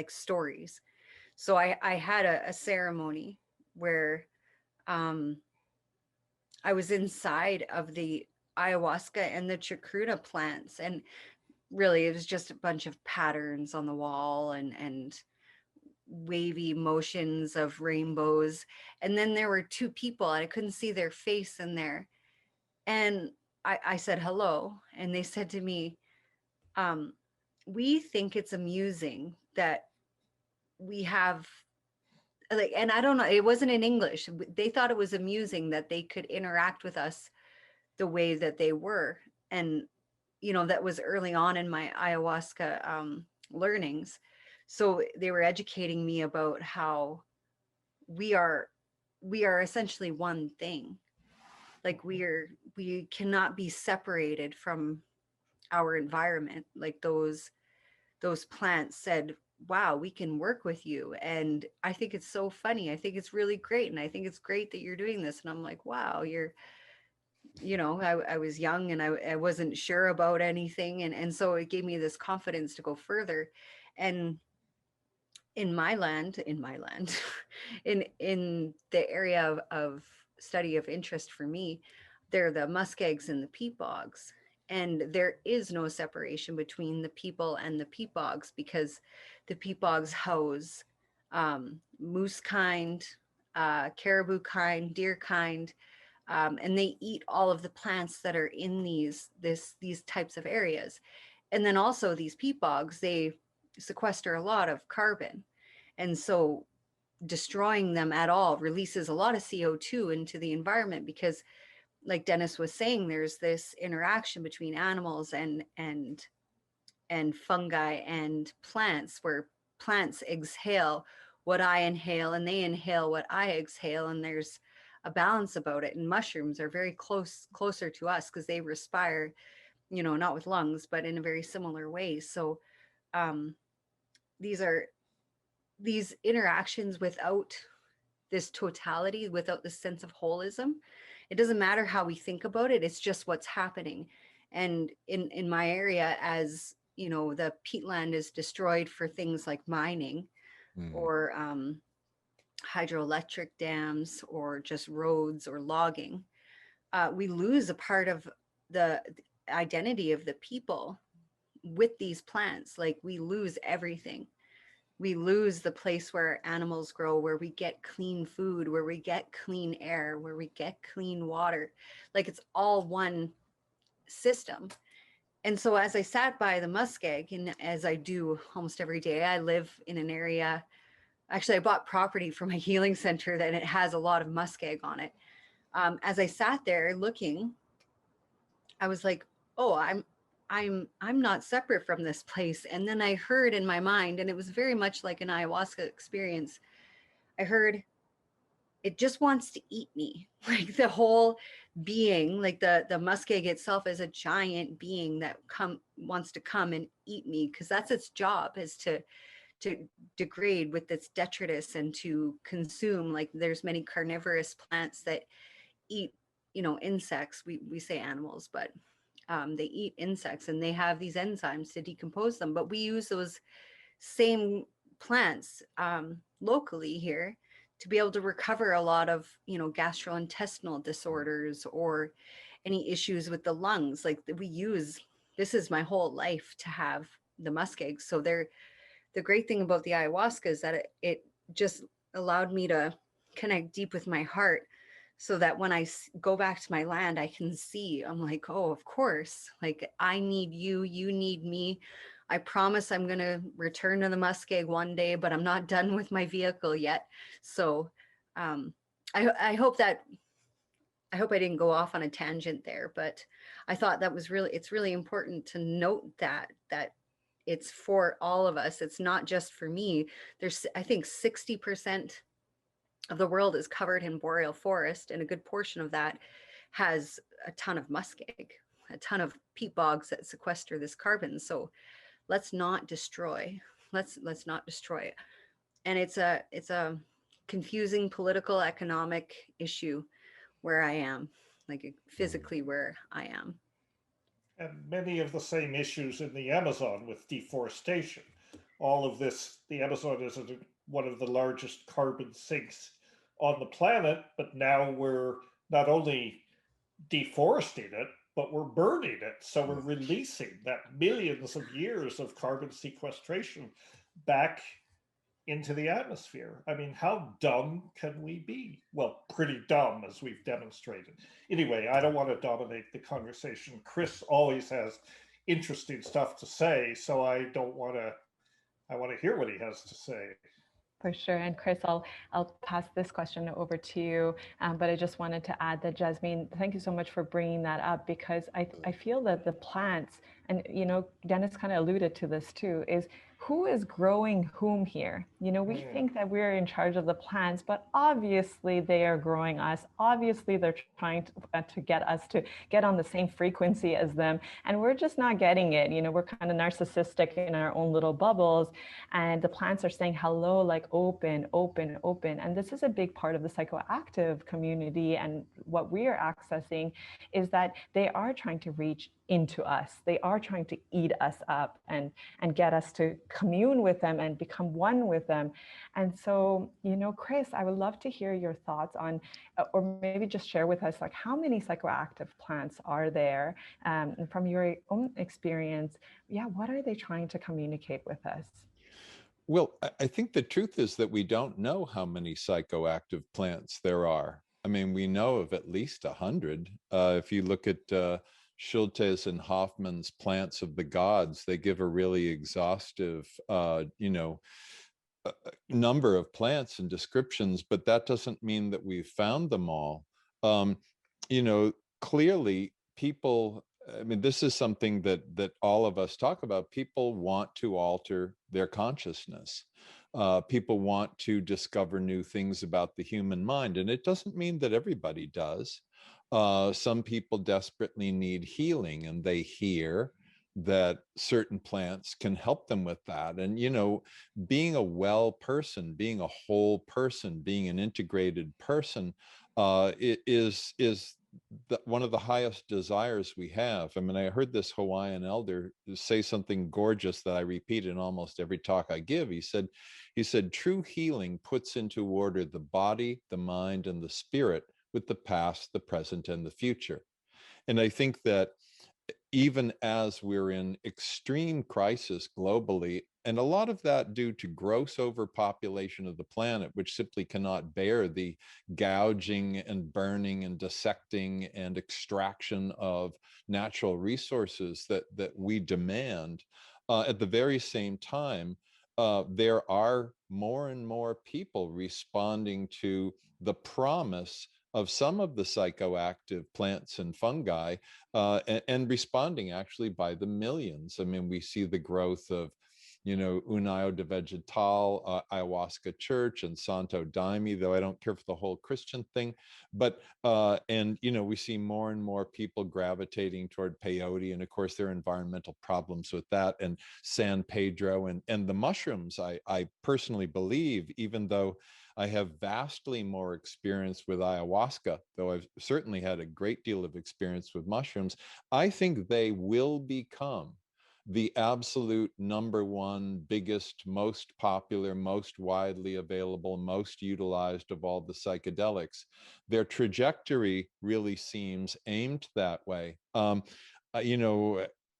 stories. So I had a ceremony where I was inside of the ayahuasca and the chacruna plants, and really it was just a bunch of patterns on the wall and wavy motions of rainbows. And then there were two people and I couldn't see their face in there. And I said hello, and they said to me, we think it's amusing that we have and I don't know, it wasn't in English. They thought it was amusing that they could interact with us the way that they were. And that was early on in my ayahuasca learnings. So they were educating me about how we are essentially one thing. Like we cannot be separated from our environment. Like those plants said, wow, we can work with you. And I think it's so funny. I think it's really great. And I think it's great that you're doing this. And I'm like, wow, you know, I was young and I wasn't sure about anything. And so it gave me this confidence to go further. And in my land, in the area of study of interest for me, they're the muskegs and the peat bogs. And there is no separation between the people and the peat bogs because the peat bogs house moose kind, caribou kind, deer kind, and they eat all of the plants that are in these types of areas. And then also these peat bogs, they sequester a lot of carbon, and so destroying them at all releases a lot of CO2 into the environment because, like Dennis was saying, there's this interaction between animals and fungi and plants where plants exhale what I inhale and they inhale what I exhale, and there's a balance about it. And mushrooms are very closer to us because they respire, you know, not with lungs but in a very similar way. So um, these are these interactions without this totality, without this sense of holism. It doesn't matter how we think about it, it's just what's happening. And in my area, as you know, the peatland is destroyed for things like mining Mm. or hydroelectric dams or just roads or logging. We lose a part of the identity of the people with these plants. Like we lose everything. We lose the place where animals grow, where we get clean food, where we get clean air, where we get clean water. Like it's all one system. And so as I sat by the muskeg, and as I do almost every day, I live in an area. Actually, I bought property for my healing center that it has a lot of muskeg on it. As I sat there looking, I was like, oh, I'm not separate from this place. And then I heard in my mind, and it was very much like an ayahuasca experience, I heard it just wants to eat me. Like the whole being, like the muskeg itself is a giant being that wants to come and eat me, because that's its job, is to degrade with its detritus and to consume. Like there's many carnivorous plants that eat, you know, insects. We say animals, but they eat insects and they have these enzymes to decompose them. But we use those same plants locally here to be able to recover a lot of, you know, gastrointestinal disorders or any issues with the lungs. Like we use, this is my whole life to have the muskeg. So they're, the great thing about the ayahuasca is that it just allowed me to connect deep with my heart, so that when I go back to my land, I can see, I'm like, oh, of course, like I need you, you need me. I promise I'm going to return to the muskeg one day, but I'm not done with my vehicle yet. So um, I hope that, I hope I didn't go off on a tangent there, but I thought that was really, it's really important to note that it's for all of us. It's not just for me. There's, I think 60% of the world is covered in boreal forest, and a good portion of that has a ton of muskeg, a ton of peat bogs that sequester this carbon. So let's not destroy. Let's not destroy it. And it's a confusing political economic issue where I am, like physically where I am. And many of the same issues in the Amazon with deforestation. All of this, the Amazon is one of the largest carbon sinks on the planet, but now we're not only deforesting it, but we're burning it. So we're releasing that millions of years of carbon sequestration back into the atmosphere. I mean, how dumb can we be? Well, pretty dumb, as we've demonstrated. Anyway, I don't want to dominate the conversation. Chris always has interesting stuff to say, so I want to hear what he has to say. For sure. And Chris, I'll pass this question over to you. But I just wanted to add that, Jasmine, thank you so much for bringing that up, because I feel that the plants, and, you know, Dennis kind of alluded to this too, is who is growing whom here? You know, we think that we're in charge of the plants, but obviously they are growing us. Obviously they're trying to get us to get on the same frequency as them. And we're just not getting it. You know, we're kind of narcissistic in our own little bubbles. And the plants are saying hello, like open, open, open. And this is a big part of the psychoactive community. And what we are accessing is that they are trying to reach into us. They are trying to eat us up and get us to commune with them and become one with them. And so, you know, Chris, I would love to hear your thoughts on, or maybe just share with us, like, how many psychoactive plants are there? And from your own experience, yeah, what are they trying to communicate with us? Well, I think the truth is that we don't know how many psychoactive plants there are. I mean, we know of at least 100. If you look at Schultes and Hoffman's Plants of the Gods, they give a really exhaustive, number of plants and descriptions, but that doesn't mean that we've found them all. Um, Clearly people, I mean, this is something that all of us talk about. People want to alter their consciousness. People want to discover new things about the human mind, and it doesn't mean that everybody does. Some people desperately need healing, and they hear that certain plants can help them with that. And, being a well person, being a whole person, being an integrated person is one of the highest desires we have. I mean, I heard this Hawaiian elder say something gorgeous that I repeat in almost every talk I give. He said, true healing puts into order the body, the mind, and the spirit with the past, the present, and the future. And I think that even as we're in extreme crisis globally, and a lot of that due to gross overpopulation of the planet, which simply cannot bear the gouging and burning and dissecting and extraction of natural resources that we demand, at the very same time, there are more and more people responding to the promise of some of the psychoactive plants and fungi, and responding actually by the millions. I mean, we see the growth of, União de Vegetal, Ayahuasca Church, and Santo Daime, though I don't care for the whole Christian thing. But, we see more and more people gravitating toward peyote. And of course, there are environmental problems with that, and San Pedro and the mushrooms. I personally believe, even though I have vastly more experience with ayahuasca, though I've certainly had a great deal of experience with mushrooms, I think they will become the absolute number one, biggest, most popular, most widely available, most utilized of all the psychedelics. Their trajectory really seems aimed that way.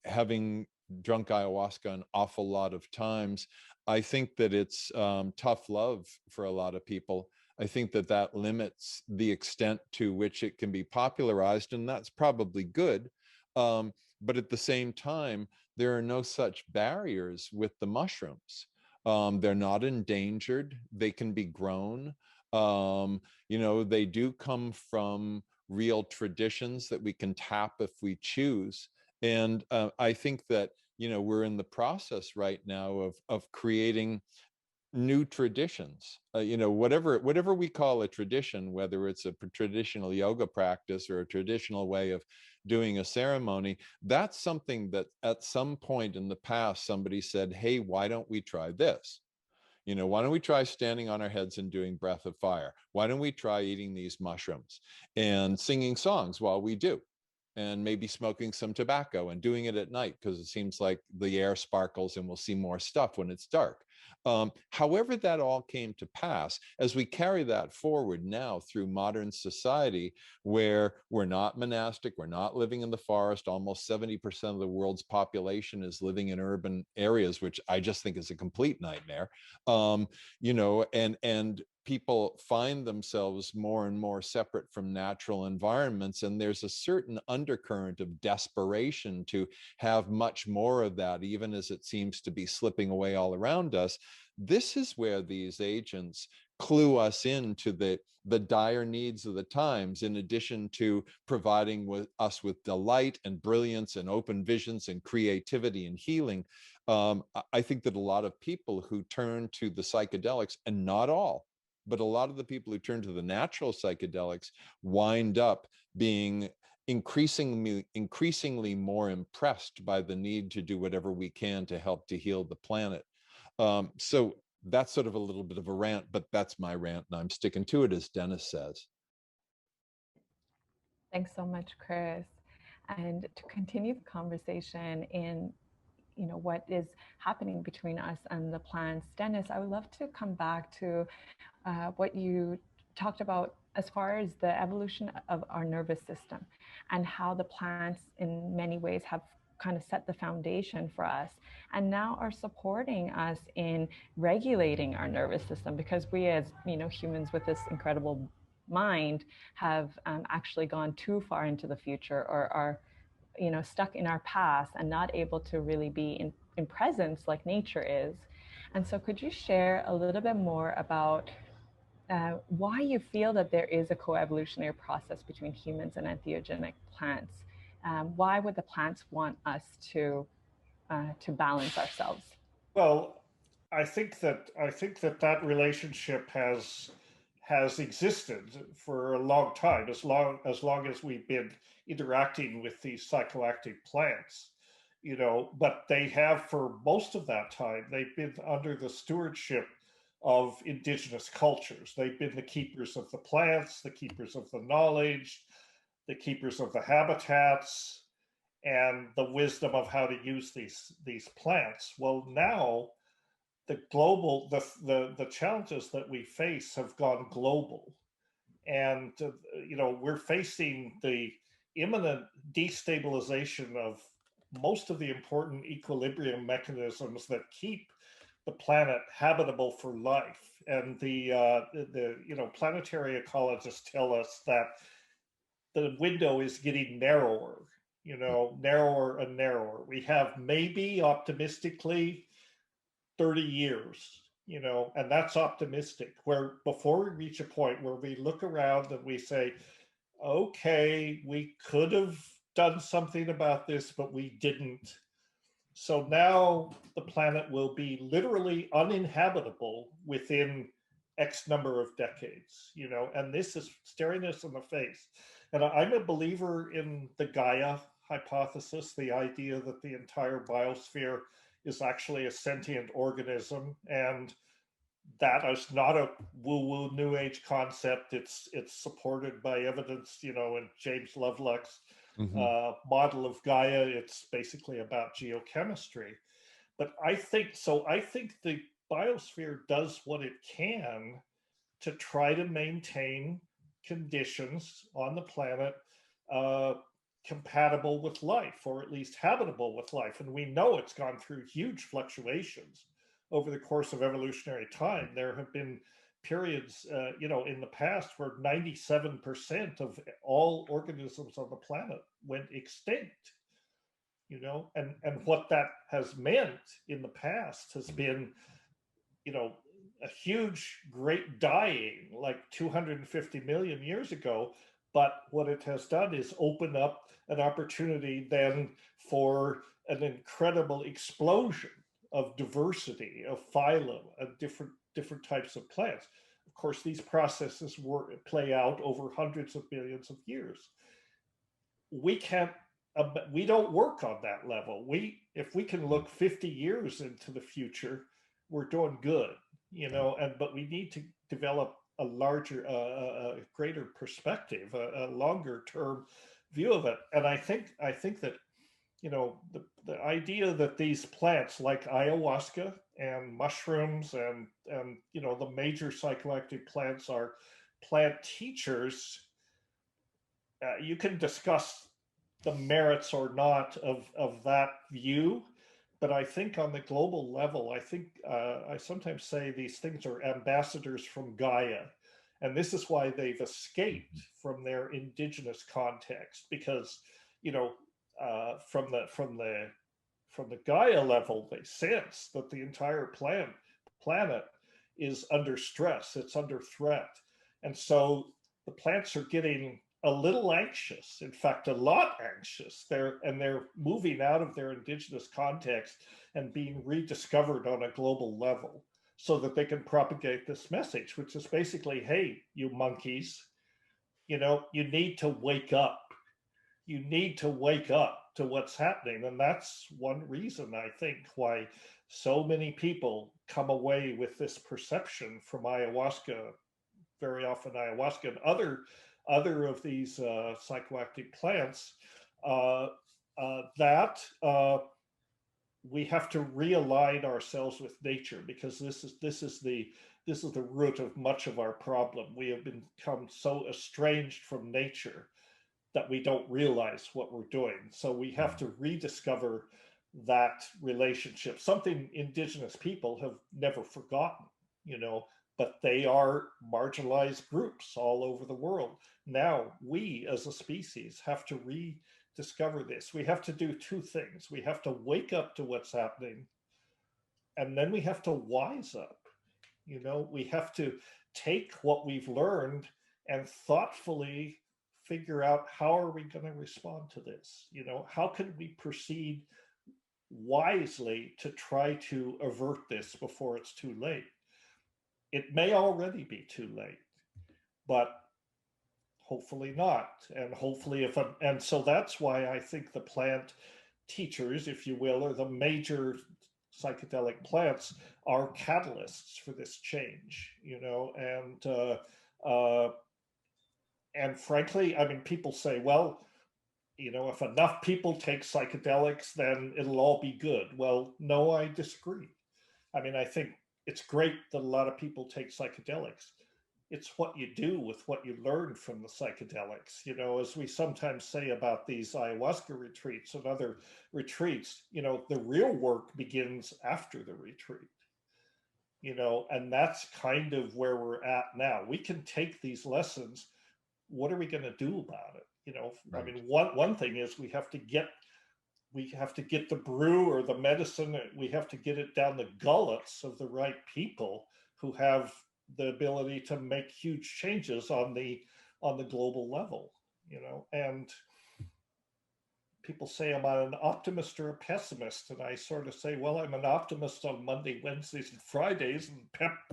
Having drunk ayahuasca an awful lot of times, I think that it's tough love for a lot of people. I think that limits the extent to which it can be popularized, and that's probably good. But at the same time, there are no such barriers with the mushrooms. They're not endangered. They can be grown. They do come from real traditions that we can tap if we choose. And I think that we're in the process right now of creating new traditions. Whatever we call a tradition, whether it's a traditional yoga practice or a traditional way of doing a ceremony, that's something that at some point in the past somebody said, hey, why don't we try this? Why don't we try standing on our heads and doing breath of fire? Why don't we try eating these mushrooms and singing songs while we do? And maybe smoking some tobacco and doing it at night, because it seems like the air sparkles and we'll see more stuff when it's dark. However that all came to pass, as we carry that forward now through modern society, where we're not monastic, we're not living in the forest, almost 70% of the world's population is living in urban areas, which I just think is a complete nightmare. And people find themselves more and more separate from natural environments. And there's a certain undercurrent of desperation to have much more of that, even as it seems to be slipping away all around us. This is where these agents clue us into the dire needs of the times, in addition to providing us with delight and brilliance and open visions and creativity and healing. I think that a lot of people who turn to the psychedelics, and not all, but a lot of the people who turn to the natural psychedelics wind up being increasingly more impressed by the need to do whatever we can to help to heal the planet. So that's sort of a little bit of a rant, but that's my rant, and I'm sticking to it, as Dennis says. Thanks so much, Chris. And to continue the conversation in what is happening between us and the plants, Dennis, I would love to come back to what you talked about as far as the evolution of our nervous system and how the plants in many ways have kind of set the foundation for us and now are supporting us in regulating our nervous system, because we as humans with this incredible mind have actually gone too far into the future, or are stuck in our past and not able to really be in presence like nature is. And so could you share a little bit more about why you feel that there is a coevolutionary process between humans and entheogenic plants? Why would the plants want us to balance ourselves? Well, I think that relationship has existed for a long time, as long as we've been interacting with these psychoactive plants, but they have, for most of that time, they've been under the stewardship of indigenous cultures. They've been the keepers of the plants, the keepers of the knowledge, the keepers of the habitats, and the wisdom of how to use these plants. Well, now the challenges that we face have gone global, and we're facing the imminent destabilization of most of the important equilibrium mechanisms that keep the planet habitable for life. And the planetary ecologists tell us that the window is getting narrower, narrower and narrower. We have, maybe optimistically, 30 years, and that's optimistic, where before we reach a point where we look around and we say, okay, we could have done something about this, but we didn't. So now the planet will be literally uninhabitable within X number of decades, and this is staring us in the face. And I'm a believer in the Gaia hypothesis, the idea that the entire biosphere is actually a sentient organism, and that is not a woo-woo New Age concept. It's supported by evidence, in James Lovelock's model of Gaia. It's basically about geochemistry. But I think the biosphere does what it can to try to maintain conditions on the planet compatible with life, or at least habitable with life. And we know it's gone through huge fluctuations over the course of evolutionary time. There have been periods, in the past where 97% of all organisms on the planet went extinct, and what that has meant in the past has been, a huge, great dying, like 250 million years ago. But what it has done is open up an opportunity then for an incredible explosion of diversity, of phylum, of different types of plants. Of course, these processes play out over hundreds of millions of years. We don't work on that level. If we can look 50 years into the future, we're doing good, but we need to develop a larger, a greater perspective, a longer term view of it. And I think that, the idea that these plants like ayahuasca and mushrooms and the major psychoactive plants are plant teachers, you can discuss the merits or not of that view. But I think on the global level, I sometimes say these things are ambassadors from Gaia. And this is why they've escaped from their indigenous context, because, from the Gaia level, they sense that the entire planet is under stress, it's under threat. And so the plants are getting a little anxious, in fact, a lot anxious. They're moving out of their indigenous context and being rediscovered on a global level so that they can propagate this message, which is basically, hey, you monkeys, you need to wake up. You need to wake up to what's happening. And that's one reason, I think, why so many people come away with this perception from ayahuasca, very often ayahuasca and other of these psychoactive plants, that we have to realign ourselves with nature, because this is the root of much of our problem. We have become so estranged from nature that we don't realize what we're doing. So we have to rediscover that relationship, something indigenous people have never forgotten, but they are marginalized groups all over the world. Now, we as a species have to rediscover this. We have to do two things. We have to wake up to what's happening, and then we have to wise up. We have to take what we've learned and thoughtfully figure out, how are we going to respond to this? How can we proceed wisely to try to avert this before it's too late? It may already be too late, but hopefully not. And hopefully and so that's why I think the plant teachers, if you will, or the major psychedelic plants are catalysts for this change, and frankly, I mean, people say, well, if enough people take psychedelics, then it'll all be good. Well, no, I disagree. I mean, I think it's great that a lot of people take psychedelics. It's what you do with what you learn from the psychedelics. As we sometimes say about these ayahuasca retreats and other retreats, the real work begins after the retreat. And that's kind of where we're at now. We can take these lessons. What are we going to do about it? Right. I mean, one thing is we have to get the brew or the medicine. We have to get it down the gullets of the right people who have the ability to make huge changes on the global level. And people say, am I an optimist or a pessimist? And I sort of say, well, I'm an optimist on Monday, Wednesdays, and Fridays, and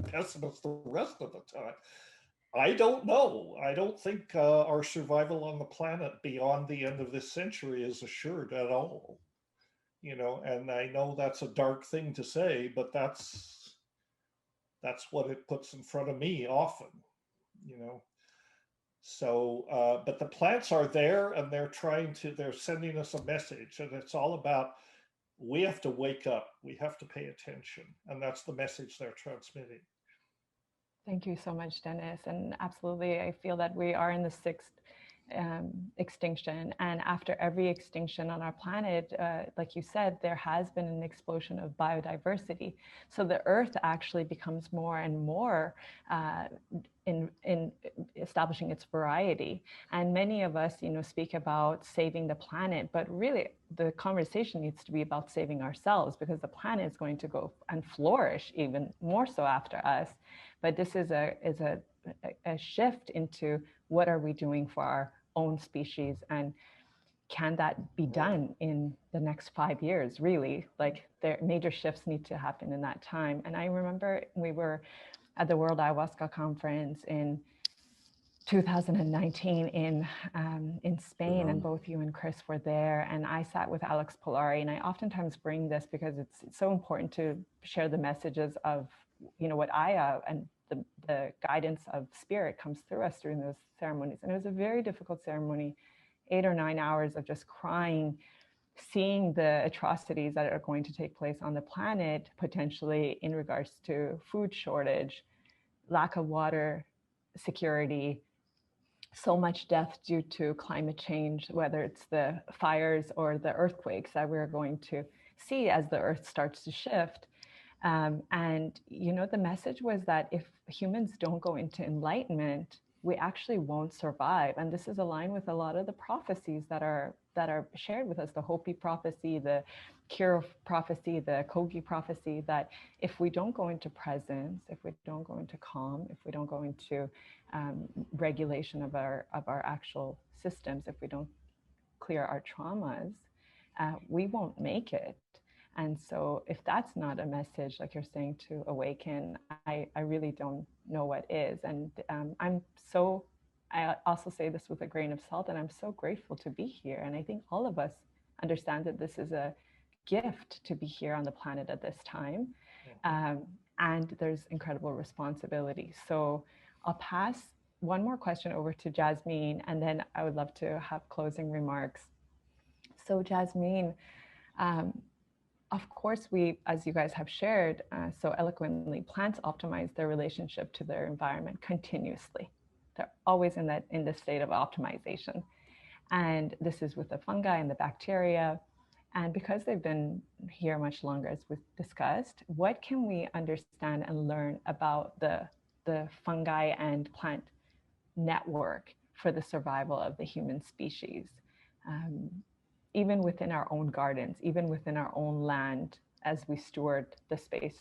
pessimist the rest of the time. I don't know. I don't think our survival on the planet beyond the end of this century is assured at all. And I know that's a dark thing to say, but that's what it puts in front of me often. So, but the plants are there, and they're sending us a message, and it's all about, we have to wake up, we have to pay attention, and that's the message they're transmitting. Thank you so much, Dennis. And absolutely, I feel that we are in the sixth extinction. And after every extinction on our planet, like you said, there has been an explosion of biodiversity. So the Earth actually becomes more and more in establishing its variety. And many of us, speak about saving the planet, but really the conversation needs to be about saving ourselves, because the planet is going to go and flourish even more so after us. But this is a shift into, what are we doing for our own species, and can that be done in the next 5 years? Really, like, there major shifts need to happen in that time. And I remember we were at the World Ayahuasca Conference in 2019 in Spain, and both you and Chris were there, and I sat with Alex Polari. And I oftentimes bring this because it's so important to share the messages of, what Aya and the guidance of spirit comes through us during those ceremonies. And it was a very difficult ceremony, 8 or 9 hours of just crying, seeing the atrocities that are going to take place on the planet, potentially in regards to food shortage, lack of water security, so much death due to climate change, whether it's the fires or the earthquakes that we're going to see as the earth starts to shift. And, the message was that if humans don't go into enlightenment, we actually won't survive. And this is aligned with a lot of the prophecies that are that are shared with us, the Hopi prophecy, the Kira prophecy, the Kogi prophecy, that if we don't go into presence, if we don't go into calm, if we don't go into regulation of our actual systems, if we don't clear our traumas, we won't make it. And so if that's not a message, like you're saying, to awaken, I really don't know what is. And I also say this with a grain of salt, and I'm so grateful to be here. And I think all of us understand that this is a gift to be here on the planet at this time. And there's incredible responsibility. So I'll pass one more question over to Jasmine, and then I would love to have closing remarks. So Jasmine, of course, we, as you guys have shared so eloquently, plants optimize their relationship to their environment continuously. They're always in this state of optimization. And this is with the fungi and the bacteria. And because they've been here much longer, as we've discussed, what can we understand and learn about the fungi and plant network for the survival of the human species? Even within our own gardens, even within our own land, as we steward the space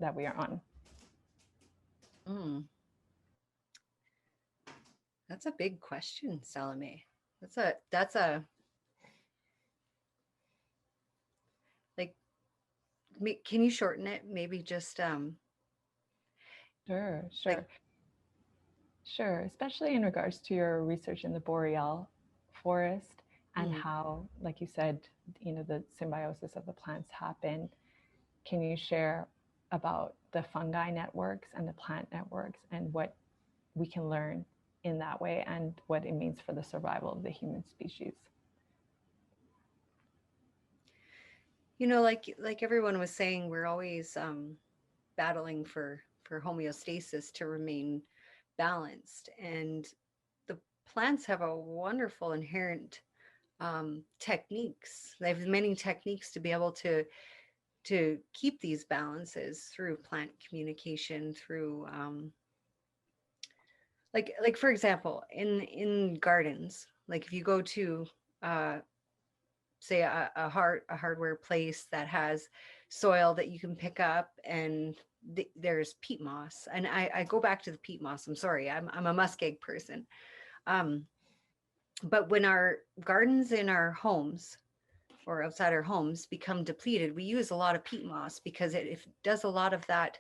that we are on? That's a big question, Salome. That's a like, can you shorten it? Maybe just Sure. Like, Sure, especially in regards to your research in the boreal forest and how, like you said, the symbiosis of the plants happen. Can you share about the fungi networks and the plant networks and what we can learn in that way and what it means for the survival of the human species? Like everyone was saying, we're always battling for homeostasis to remain balanced, and the plants have a wonderful inherent techniques. They have many techniques to be able to keep these balances through plant communication, through like for example, in gardens, like if you go to say a hardware place that has soil that you can pick up, and there's peat moss, and I go back to the peat moss. I'm sorry, I'm a muskeg person. But when our gardens in our homes or outside our homes become depleted, we use a lot of peat moss because it does a lot of that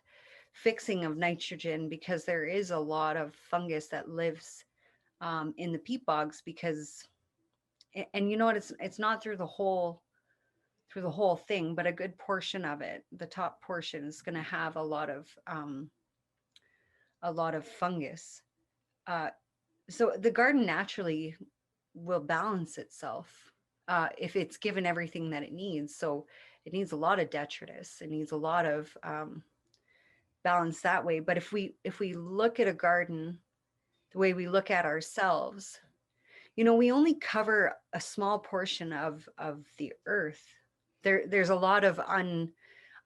fixing of nitrogen, because there is a lot of fungus that lives in the peat bogs, because, and you know what, it's not through the whole thing, but a good portion of it, the top portion, is going to have a lot of fungus. So the garden naturally will balance itself if it's given everything that it needs. So it needs a lot of detritus. It needs a lot of balance that way. But if we look at a garden the way we look at ourselves, we only cover a small portion of the earth. There's a lot of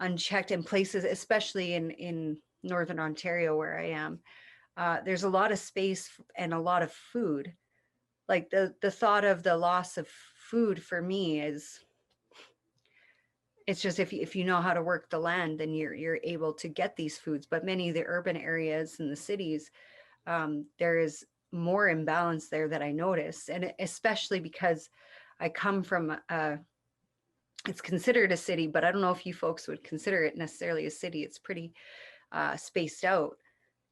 unchecked in places, especially in Northern Ontario where I am. There's a lot of space and a lot of food. Like the thought of the loss of food for me it's just, if you know how to work the land, then you're able to get these foods. But many of the urban areas and the cities, there is more imbalance there that I notice, and especially because I come from it's considered a city, but I don't know if you folks would consider it necessarily a city. It's pretty spaced out.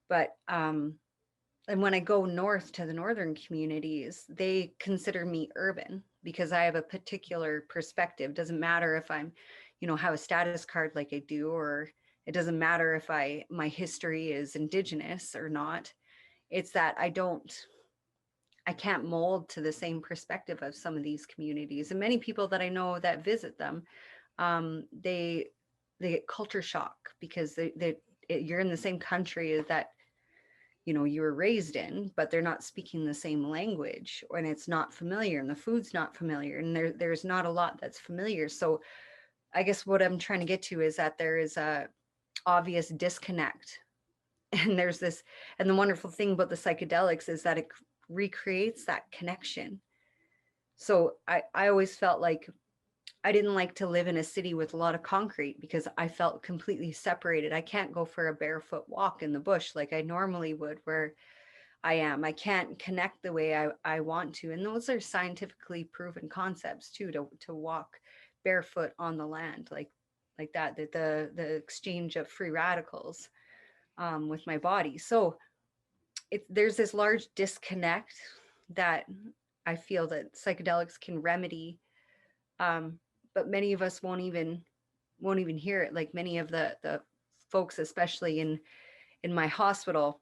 But and when I go north to the northern communities, they consider me urban because I have a particular perspective. Doesn't matter if I'm, have a status card like I do, or it doesn't matter if my history is indigenous or not. It's that I can't mold to the same perspective of some of these communities. And many people that I know that visit them, they get culture shock because you're in the same country that you were raised in, but they're not speaking the same language, and it's not familiar, and the food's not familiar, and there's not a lot that's familiar. So I guess what I'm trying to get to is that there is a obvious disconnect. And there's this, and the wonderful thing about the psychedelics is that it recreates that connection. So I always felt like I didn't like to live in a city with a lot of concrete because I felt completely separated. I can't go for a barefoot walk in the bush like I normally would where I am. I can't connect the way I want to. And those are scientifically proven concepts too, to walk barefoot on the land like that, the exchange of free radicals with my body. So there's this large disconnect that I feel that psychedelics can remedy, but many of us won't even hear it. Like many of the folks, especially in my hospital,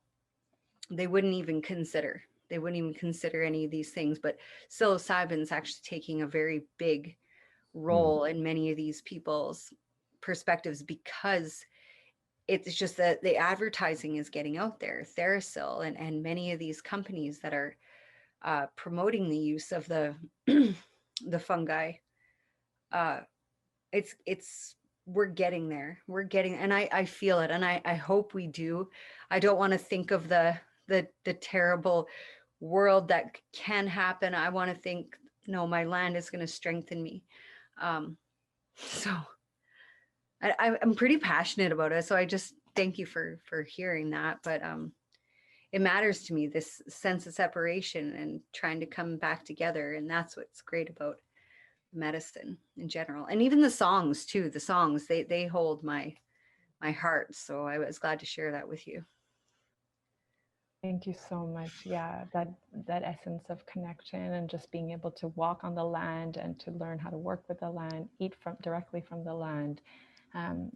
they wouldn't even consider. They wouldn't even consider any of these things. But psilocybin's actually taking a very big role in many of these people's perspectives because it's just that the advertising is getting out there. Therasil and many of these companies that are promoting the use of the the fungi. It's we're getting there. We're getting, and I feel it, and I hope we do. I don't want to think of the terrible world that can happen. I want to think, no, my land is going to strengthen me. So I'm pretty passionate about it. So I just thank you for hearing that. But it matters to me, this sense of separation and trying to come back together. And that's what's great about medicine in general. And even the songs too. The songs, they hold my heart. So I was glad to share that with you. Thank you so much. Yeah, that essence of connection and just being able to walk on the land and to learn how to work with the land, eat directly from the land.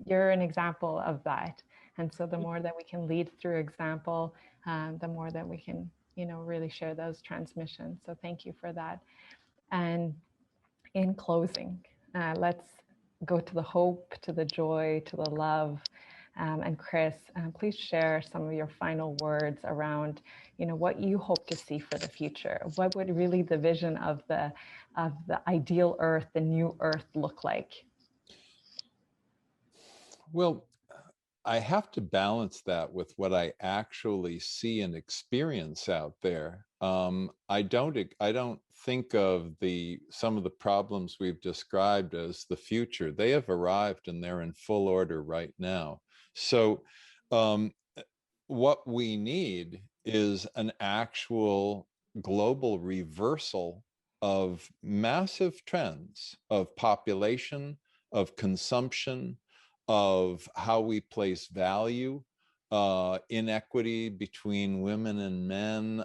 You're an example of that. And so the more that we can lead through example, the more that we can, really share those transmissions. So thank you for that. And in closing, let's go to the hope, to the joy, to the love. And Chris, please share some of your final words around, what you hope to see for the future. What would really the vision of the ideal Earth, the new Earth, look like? Well, I have to balance that with what I actually see and experience out there. I don't think of some of the problems we've described as the future. They have arrived and they're in full order right now. So what we need is an actual global reversal of massive trends of population, of consumption, of how we place value, inequity between women and men,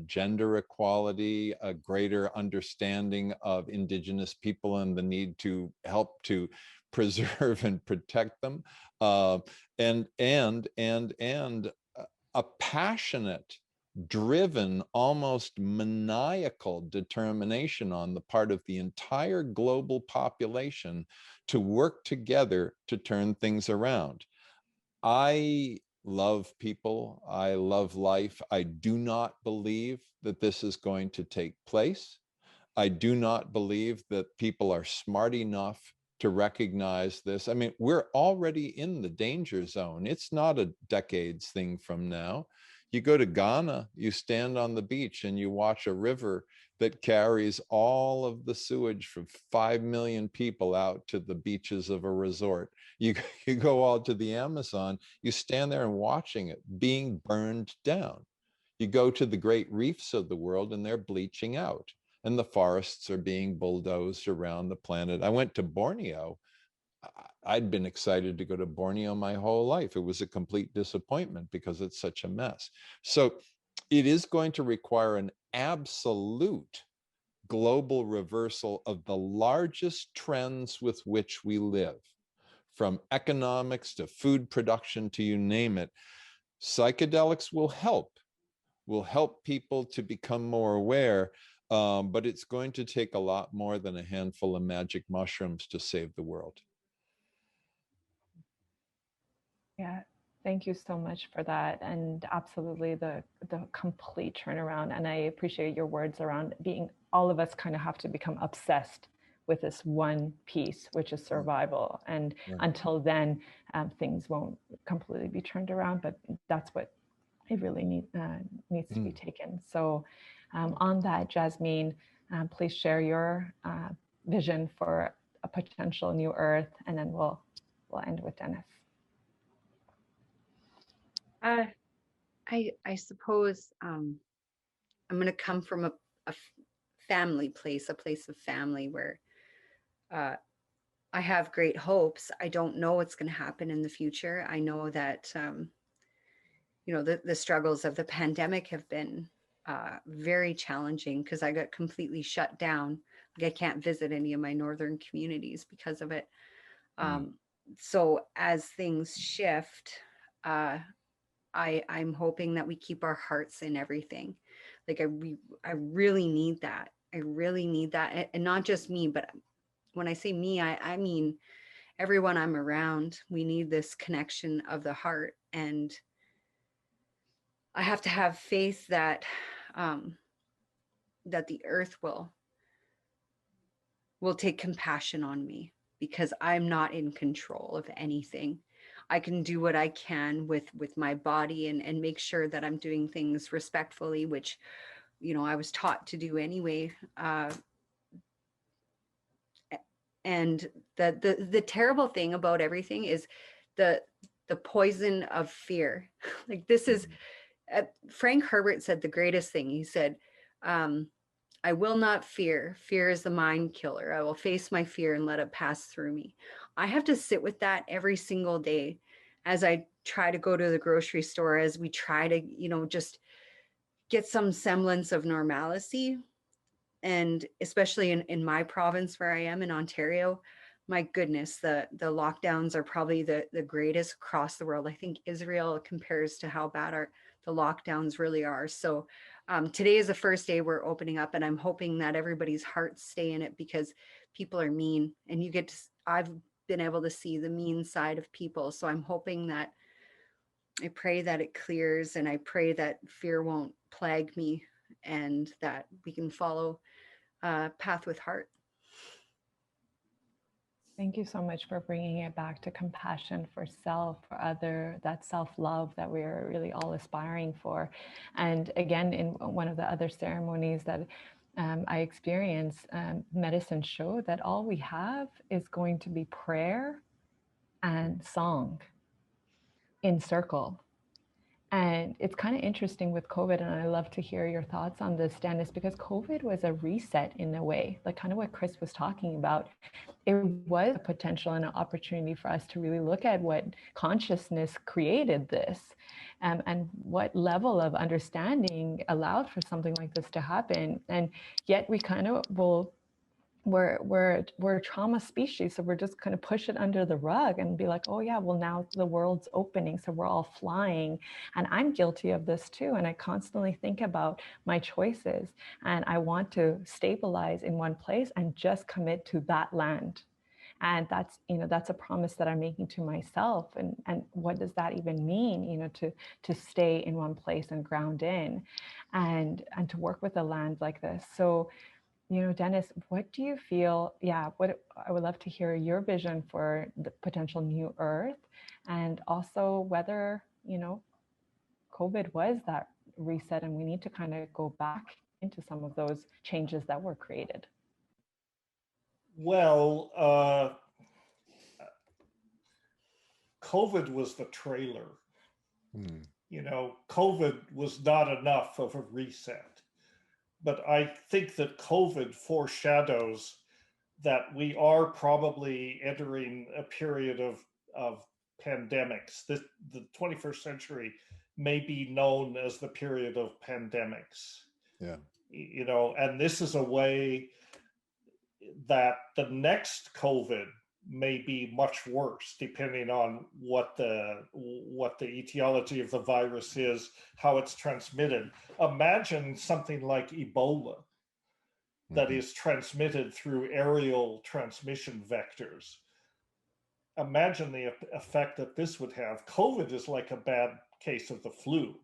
gender equality, a greater understanding of Indigenous people and the need to help to preserve and protect them, and a passionate, driven, almost maniacal determination on the part of the entire global population to work together to turn things around. I love people. I love life. I do not believe that this is going to take place. I do not believe that people are smart enough to recognize this. I mean, we're already in the danger zone. It's not a decades thing from now. You go to Ghana, you stand on the beach and you watch a river that carries all of the sewage from 5 million people out to the beaches of a resort. You go out to the Amazon, you stand there and watching it being burned down. You go to the great reefs of the world and they're bleaching out, and the forests are being bulldozed around the planet. I went to Borneo. I'd been excited to go to Borneo my whole life. It was a complete disappointment because it's such a mess. So it is going to require an absolute global reversal of the largest trends with which we live, from economics to food production to you name it. Psychedelics will help people to become more aware, but it's going to take a lot more than a handful of magic mushrooms to save the world. Yeah, thank you so much for that. And absolutely the complete turnaround. And I appreciate your words around being, all of us kind of have to become obsessed with this one piece, which is survival. And until then, things won't completely be turned around, but that's what it really needs to be taken. So on that, Jasmine, please share your vision for a potential new Earth, and then we'll end with Dennis. I suppose I'm going to come from a family place, a place of family where I have great hopes. I don't know what's going to happen in the future. I know that, the struggles of the pandemic have been very challenging because I got completely shut down. Like I can't visit any of my northern communities because of it. So as things shift, I'm hoping that we keep our hearts in everything. Like I really need that. I really need that. And not just me, but when I say me, I mean everyone I'm around. We need this connection of the heart. And I have to have faith that that the earth will take compassion on me, because I'm not in control of anything. I can do what I can with my body and make sure that I'm doing things respectfully, which, I was taught to do anyway. And the terrible thing about everything is the poison of fear. Like this is, Frank Herbert said the greatest thing. He said, I will not fear. Fear is the mind killer. I will face my fear and let it pass through me. I have to sit with that every single day as I try to go to the grocery store, as we try to, just get some semblance of normalcy. And especially in my province where I am in Ontario, my goodness, the lockdowns are probably the greatest across the world. I think Israel compares to how bad the lockdowns really are. So today is the first day we're opening up, and I'm hoping that everybody's hearts stay in it, because people are mean, and I've been able to see the mean side of people. So I'm hoping that, I pray that it clears, and I pray that fear won't plague me, and that we can follow path with heart. Thank you so much for bringing it back to compassion for self, for other, that self-love that we're really all aspiring for. And again, in one of the other ceremonies that I experienced, medicine showed that all we have is going to be prayer and song in circle. And it's kind of interesting with COVID, and I love to hear your thoughts on this, Dennis, because COVID was a reset in a way, like kind of what Chris was talking about. It was a potential and an opportunity for us to really look at what consciousness created this, and what level of understanding allowed for something like this to happen. And yet we kind of we're a trauma species, so we're just going to push it under the rug and be like, oh yeah, well now the world's opening, so we're all flying. And I'm guilty of this too, and I constantly think about my choices, and I want to stabilize in one place and just commit to that land. And that's, that's a promise that I'm making to myself. And what does that even mean, to stay in one place and ground in, and to work with a land like this. So Dennis, what do you feel? Yeah, I would love to hear your vision for the potential new Earth, and also whether, COVID was that reset and we need to kind of go back into some of those changes that were created. Well, COVID was the trailer. COVID was not enough of a reset. But I think that COVID foreshadows that we are probably entering a period of pandemics. The 21st century may be known as the period of pandemics. Yeah. And this is a way that the next COVID may be much worse, depending on what the etiology of the virus is, how it's transmitted. Imagine something like Ebola that is transmitted through aerial transmission vectors. Imagine the effect that this would have. COVID is like a bad case of the flu,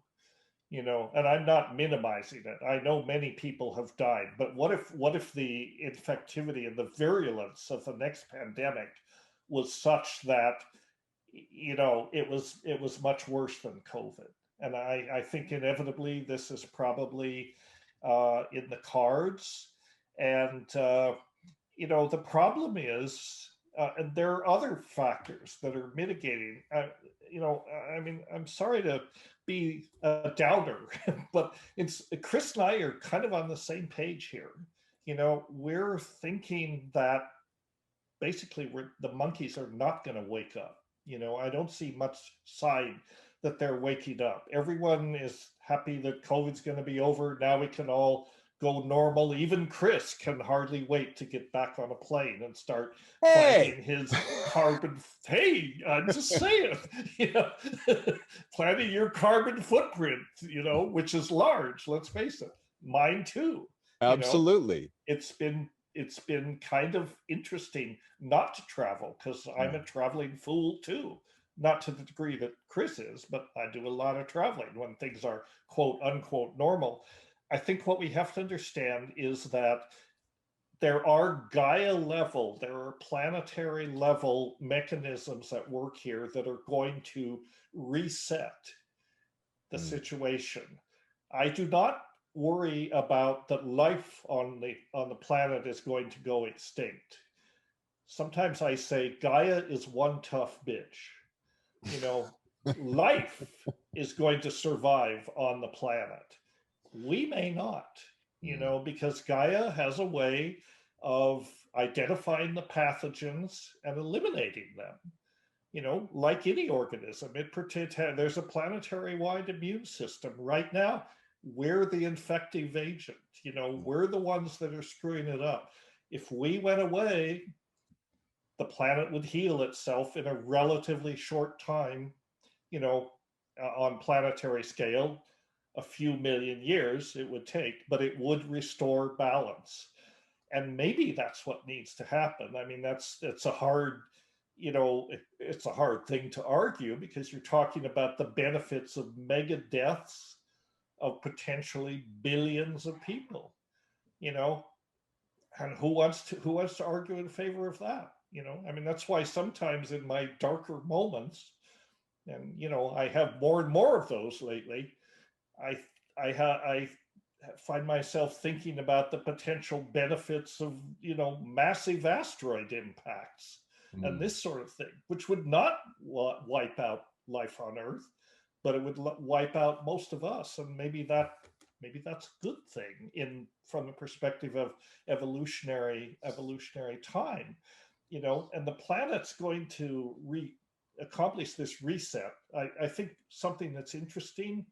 and I'm not minimizing it. I know many people have died, but what if the infectivity and the virulence of the next pandemic was such that, it was much worse than COVID? And I think inevitably this is probably in the cards. And, the problem is, and there are other factors that are mitigating. I mean, I'm sorry to be a downer, but Chris and I are kind of on the same page here. We're thinking that basically the monkeys are not going to wake up. I don't see much sign that they're waking up. Everyone is happy that COVID's going to be over. Now we can all go normal. Even Chris can hardly wait to get back on a plane and start planting his carbon. Hey, I'm just saying, planting your carbon footprint, which is large. Let's face it, mine too. Absolutely. It's been kind of interesting not to travel because I'm a traveling fool too. Not to the degree that Chris is, but I do a lot of traveling when things are quote unquote normal. I think what we have to understand is that there are Gaia level, there are planetary level mechanisms at work here that are going to reset the situation. I do not worry about that life on the planet is going to go extinct. Sometimes I say Gaia is one tough bitch. Life is going to survive on the planet. We may not, because Gaia has a way of identifying the pathogens and eliminating them. Like any organism, there's a planetary-wide immune system. Right now, we're the infective agent. We're the ones that are screwing it up. If we went away, the planet would heal itself in a relatively short time, on planetary scale. A few million years it would take, but it would restore balance. And maybe that's what needs to happen. I mean, it's a hard, it's a hard thing to argue because you're talking about the benefits of mega deaths of potentially billions of people, and who wants to argue in favor of that? I mean, that's why sometimes in my darker moments, and I have more and more of those lately, I find myself thinking about the potential benefits of massive asteroid impacts and this sort of thing, which would not wipe out life on Earth, but it would wipe out most of us, and maybe that's a good thing from the perspective of evolutionary time, and the planet's going to accomplish this reset. I think something that's interesting.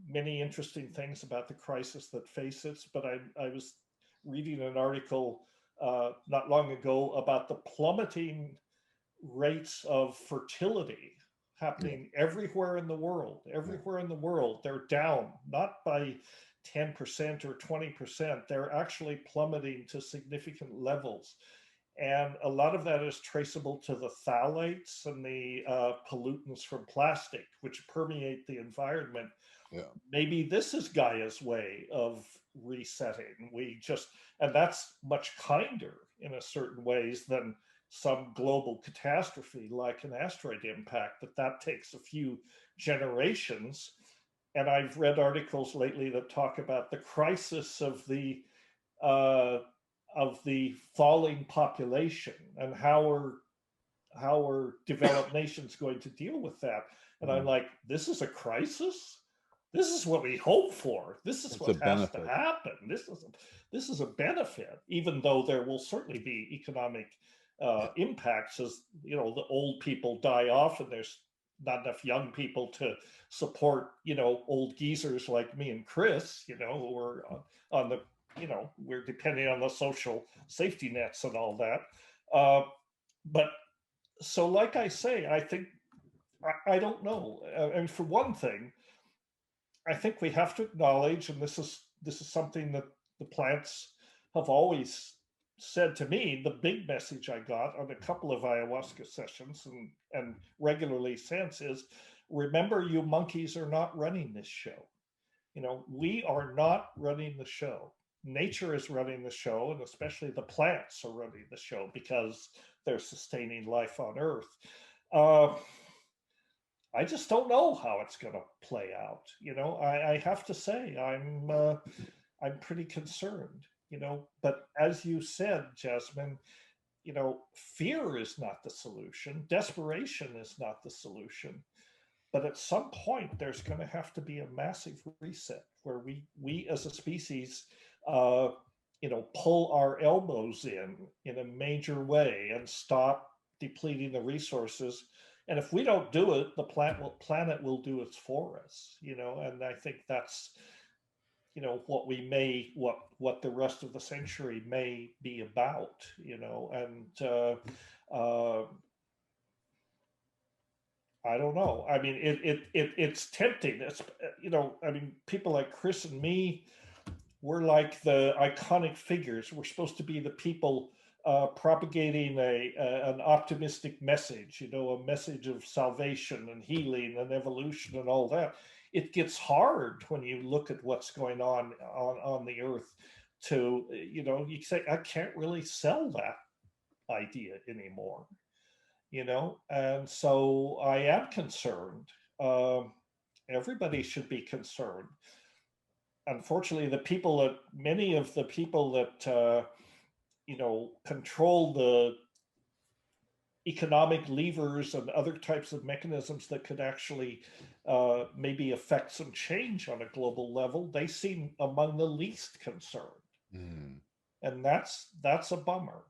Many interesting things about the crisis that face it, but I was reading an article not long ago about the plummeting rates of fertility happening everywhere in the world. Everywhere in the world, they're down, not by 10% or 20%. They're actually plummeting to significant levels. And a lot of that is traceable to the phthalates and the pollutants from plastic, which permeate the environment. Yeah. Maybe this is Gaia's way of resetting. And that's much kinder in a certain ways than some global catastrophe like an asteroid impact, that takes a few generations. And I've read articles lately that talk about the crisis of the falling population and how are developed nations going to deal with that. And I'm like, this is a crisis? This is what we hope for. This is what has to happen. This is a benefit, even though there will certainly be economic impacts as the old people die off and there's not enough young people to support old geezers like me and Chris, who are on the we're depending on the social safety nets and all that. But so, like I say, I think I don't know. And for one thing, I think we have to acknowledge, and this is something that the plants have always said to me. The big message I got on a couple of ayahuasca sessions and regularly since is, remember, you monkeys are not running this show. We are not running the show. Nature is running the show, and especially the plants are running the show because they're sustaining life on Earth. I just don't know how it's going to play out. I have to say I'm pretty concerned. But as you said, Jasmine, fear is not the solution. Desperation is not the solution. But at some point, there's going to have to be a massive reset where we as a species, pull our elbows in a major way and stop depleting the resources. And if we don't do it, the planet will do it for us. And I think that's what the rest of the century may be about. And I don't know. I mean, it's tempting. People like Chris and me, we're like the iconic figures. We're supposed to be the people propagating an optimistic message, a message of salvation and healing and evolution and all that. It gets hard when you look at what's going on the earth to, you say, I can't really sell that idea anymore. And so I am concerned. Everybody should be concerned. Unfortunately, many of the people that control the economic levers and other types of mechanisms that could actually maybe affect some change on a global level, they seem among the least concerned. And that's a bummer.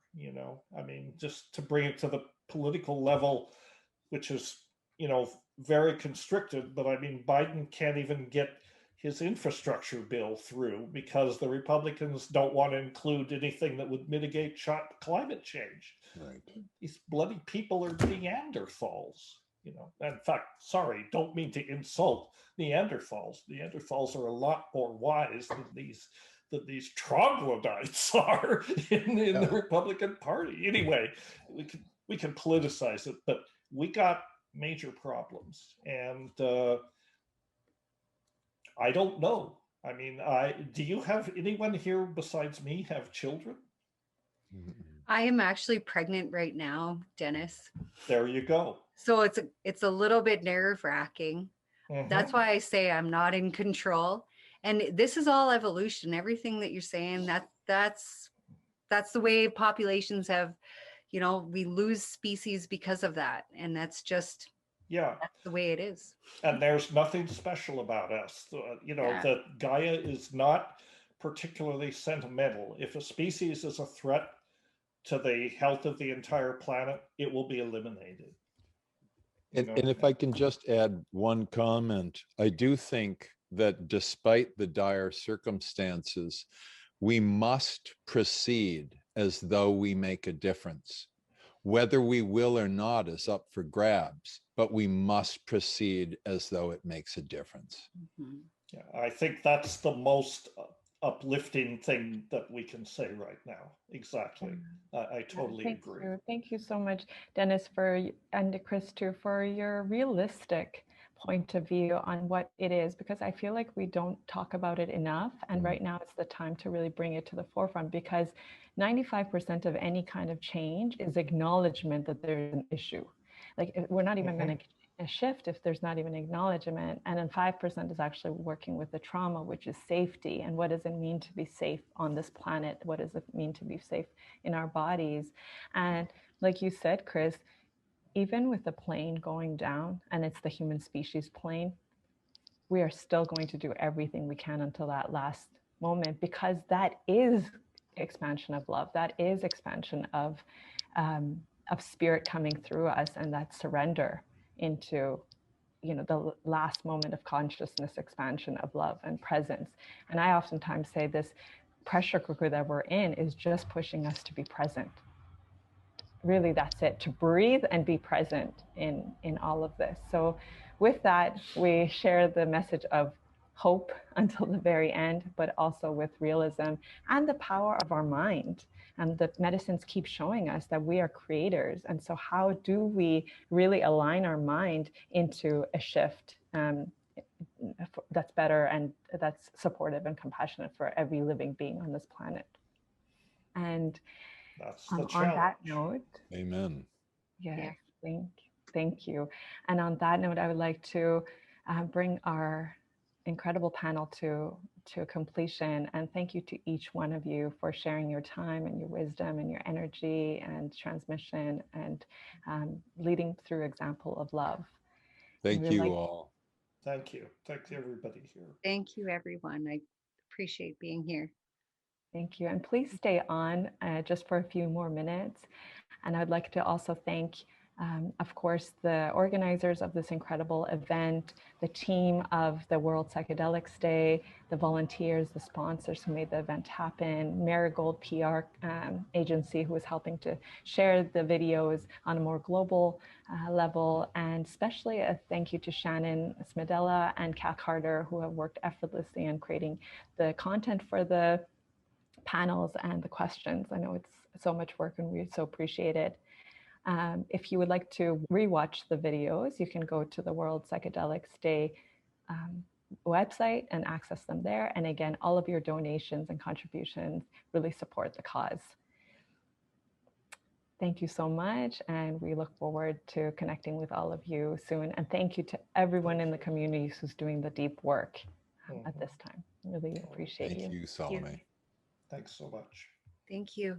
Just to bring it to the political level, which is very constricted. But Biden can't even get his infrastructure bill through because the Republicans don't want to include anything that would mitigate climate change. Right. These bloody people are Neanderthals. In fact, sorry, don't mean to insult Neanderthals. Neanderthals are a lot more wise than these troglodytes are in the Republican Party. Anyway, we can politicize it, but we got major problems. And I don't know. Do you have anyone here besides me have children? I am actually pregnant right now, Dennis. There you go. So it's a little bit nerve-wracking. Mm-hmm. That's why I say I'm not in control. And this is all evolution. Everything that you're saying, that's the way populations have, we lose species because of that. And that's just, that's the way it is. And there's nothing special about us. That Gaia is not particularly sentimental. If a species is a threat to the health of the entire planet, it will be eliminated. And if I can just add one comment, I do think that despite the dire circumstances, we must proceed as though we make a difference. Whether we will or not is up for grabs, but we must proceed as though it makes a difference. Mm-hmm. Yeah, I think that's the most uplifting thing that we can say right now. Exactly. I totally agree. Thank you so much, Dennis, and Chris too, for your realistic point of view on what it is, because I feel like we don't talk about it enough. And right now it's the time to really bring it to the forefront, because 95% of any kind of change is acknowledgement that there's an issue. Like we're not even going to a shift if there's not even acknowledgement. And then 5% is actually working with the trauma, which is safety. And what does it mean to be safe on this planet? What does it mean to be safe in our bodies? And like you said, Chris, even with the plane going down and it's the human species plane, we are still going to do everything we can until that last moment, because that is expansion of love. That is expansion of spirit coming through us, and that surrender into the last moment of consciousness, expansion of love and presence. And I oftentimes say this pressure cooker that we're in is just pushing us to be present. Really, that's it, to breathe and be present in all of this. So with that, we share the message of hope until the very end, but also with realism and the power of our mind. And the medicines keep showing us that we are creators. And so how do we really align our mind into a shift that's better and that's supportive and compassionate for every living being on this planet? And that's the on challenge. that note, amen. Yes, thank you. And on that note, I would like to bring our incredible panel to to completion. And thank you to each one of you for sharing your time and your wisdom and your energy and transmission and leading through example of love. Thank you all. Thank you. Thank you, everybody here. Thank you, everyone. I appreciate being here. Thank you. And please stay on just for a few more minutes. And I'd like to also thank, of course, the organizers of this incredible event, the team of the World Psychedelics Day, the volunteers, the sponsors who made the event happen, Marigold PR agency who was helping to share the videos on a more global level, and especially a thank you to Shannon Smedella and Kath Carter, who have worked effortlessly on creating the content for the panels and the questions. I know it's so much work and we so appreciate it. If you would like to rewatch the videos, you can go to the World Psychedelics Day website and access them there. And again, all of your donations and contributions really support the cause. Thank you so much. And we look forward to connecting with all of you soon. And thank you to everyone in the community who's doing the deep work at this time. Really appreciate you. Thank you, Salome. Thanks so much. Thank you.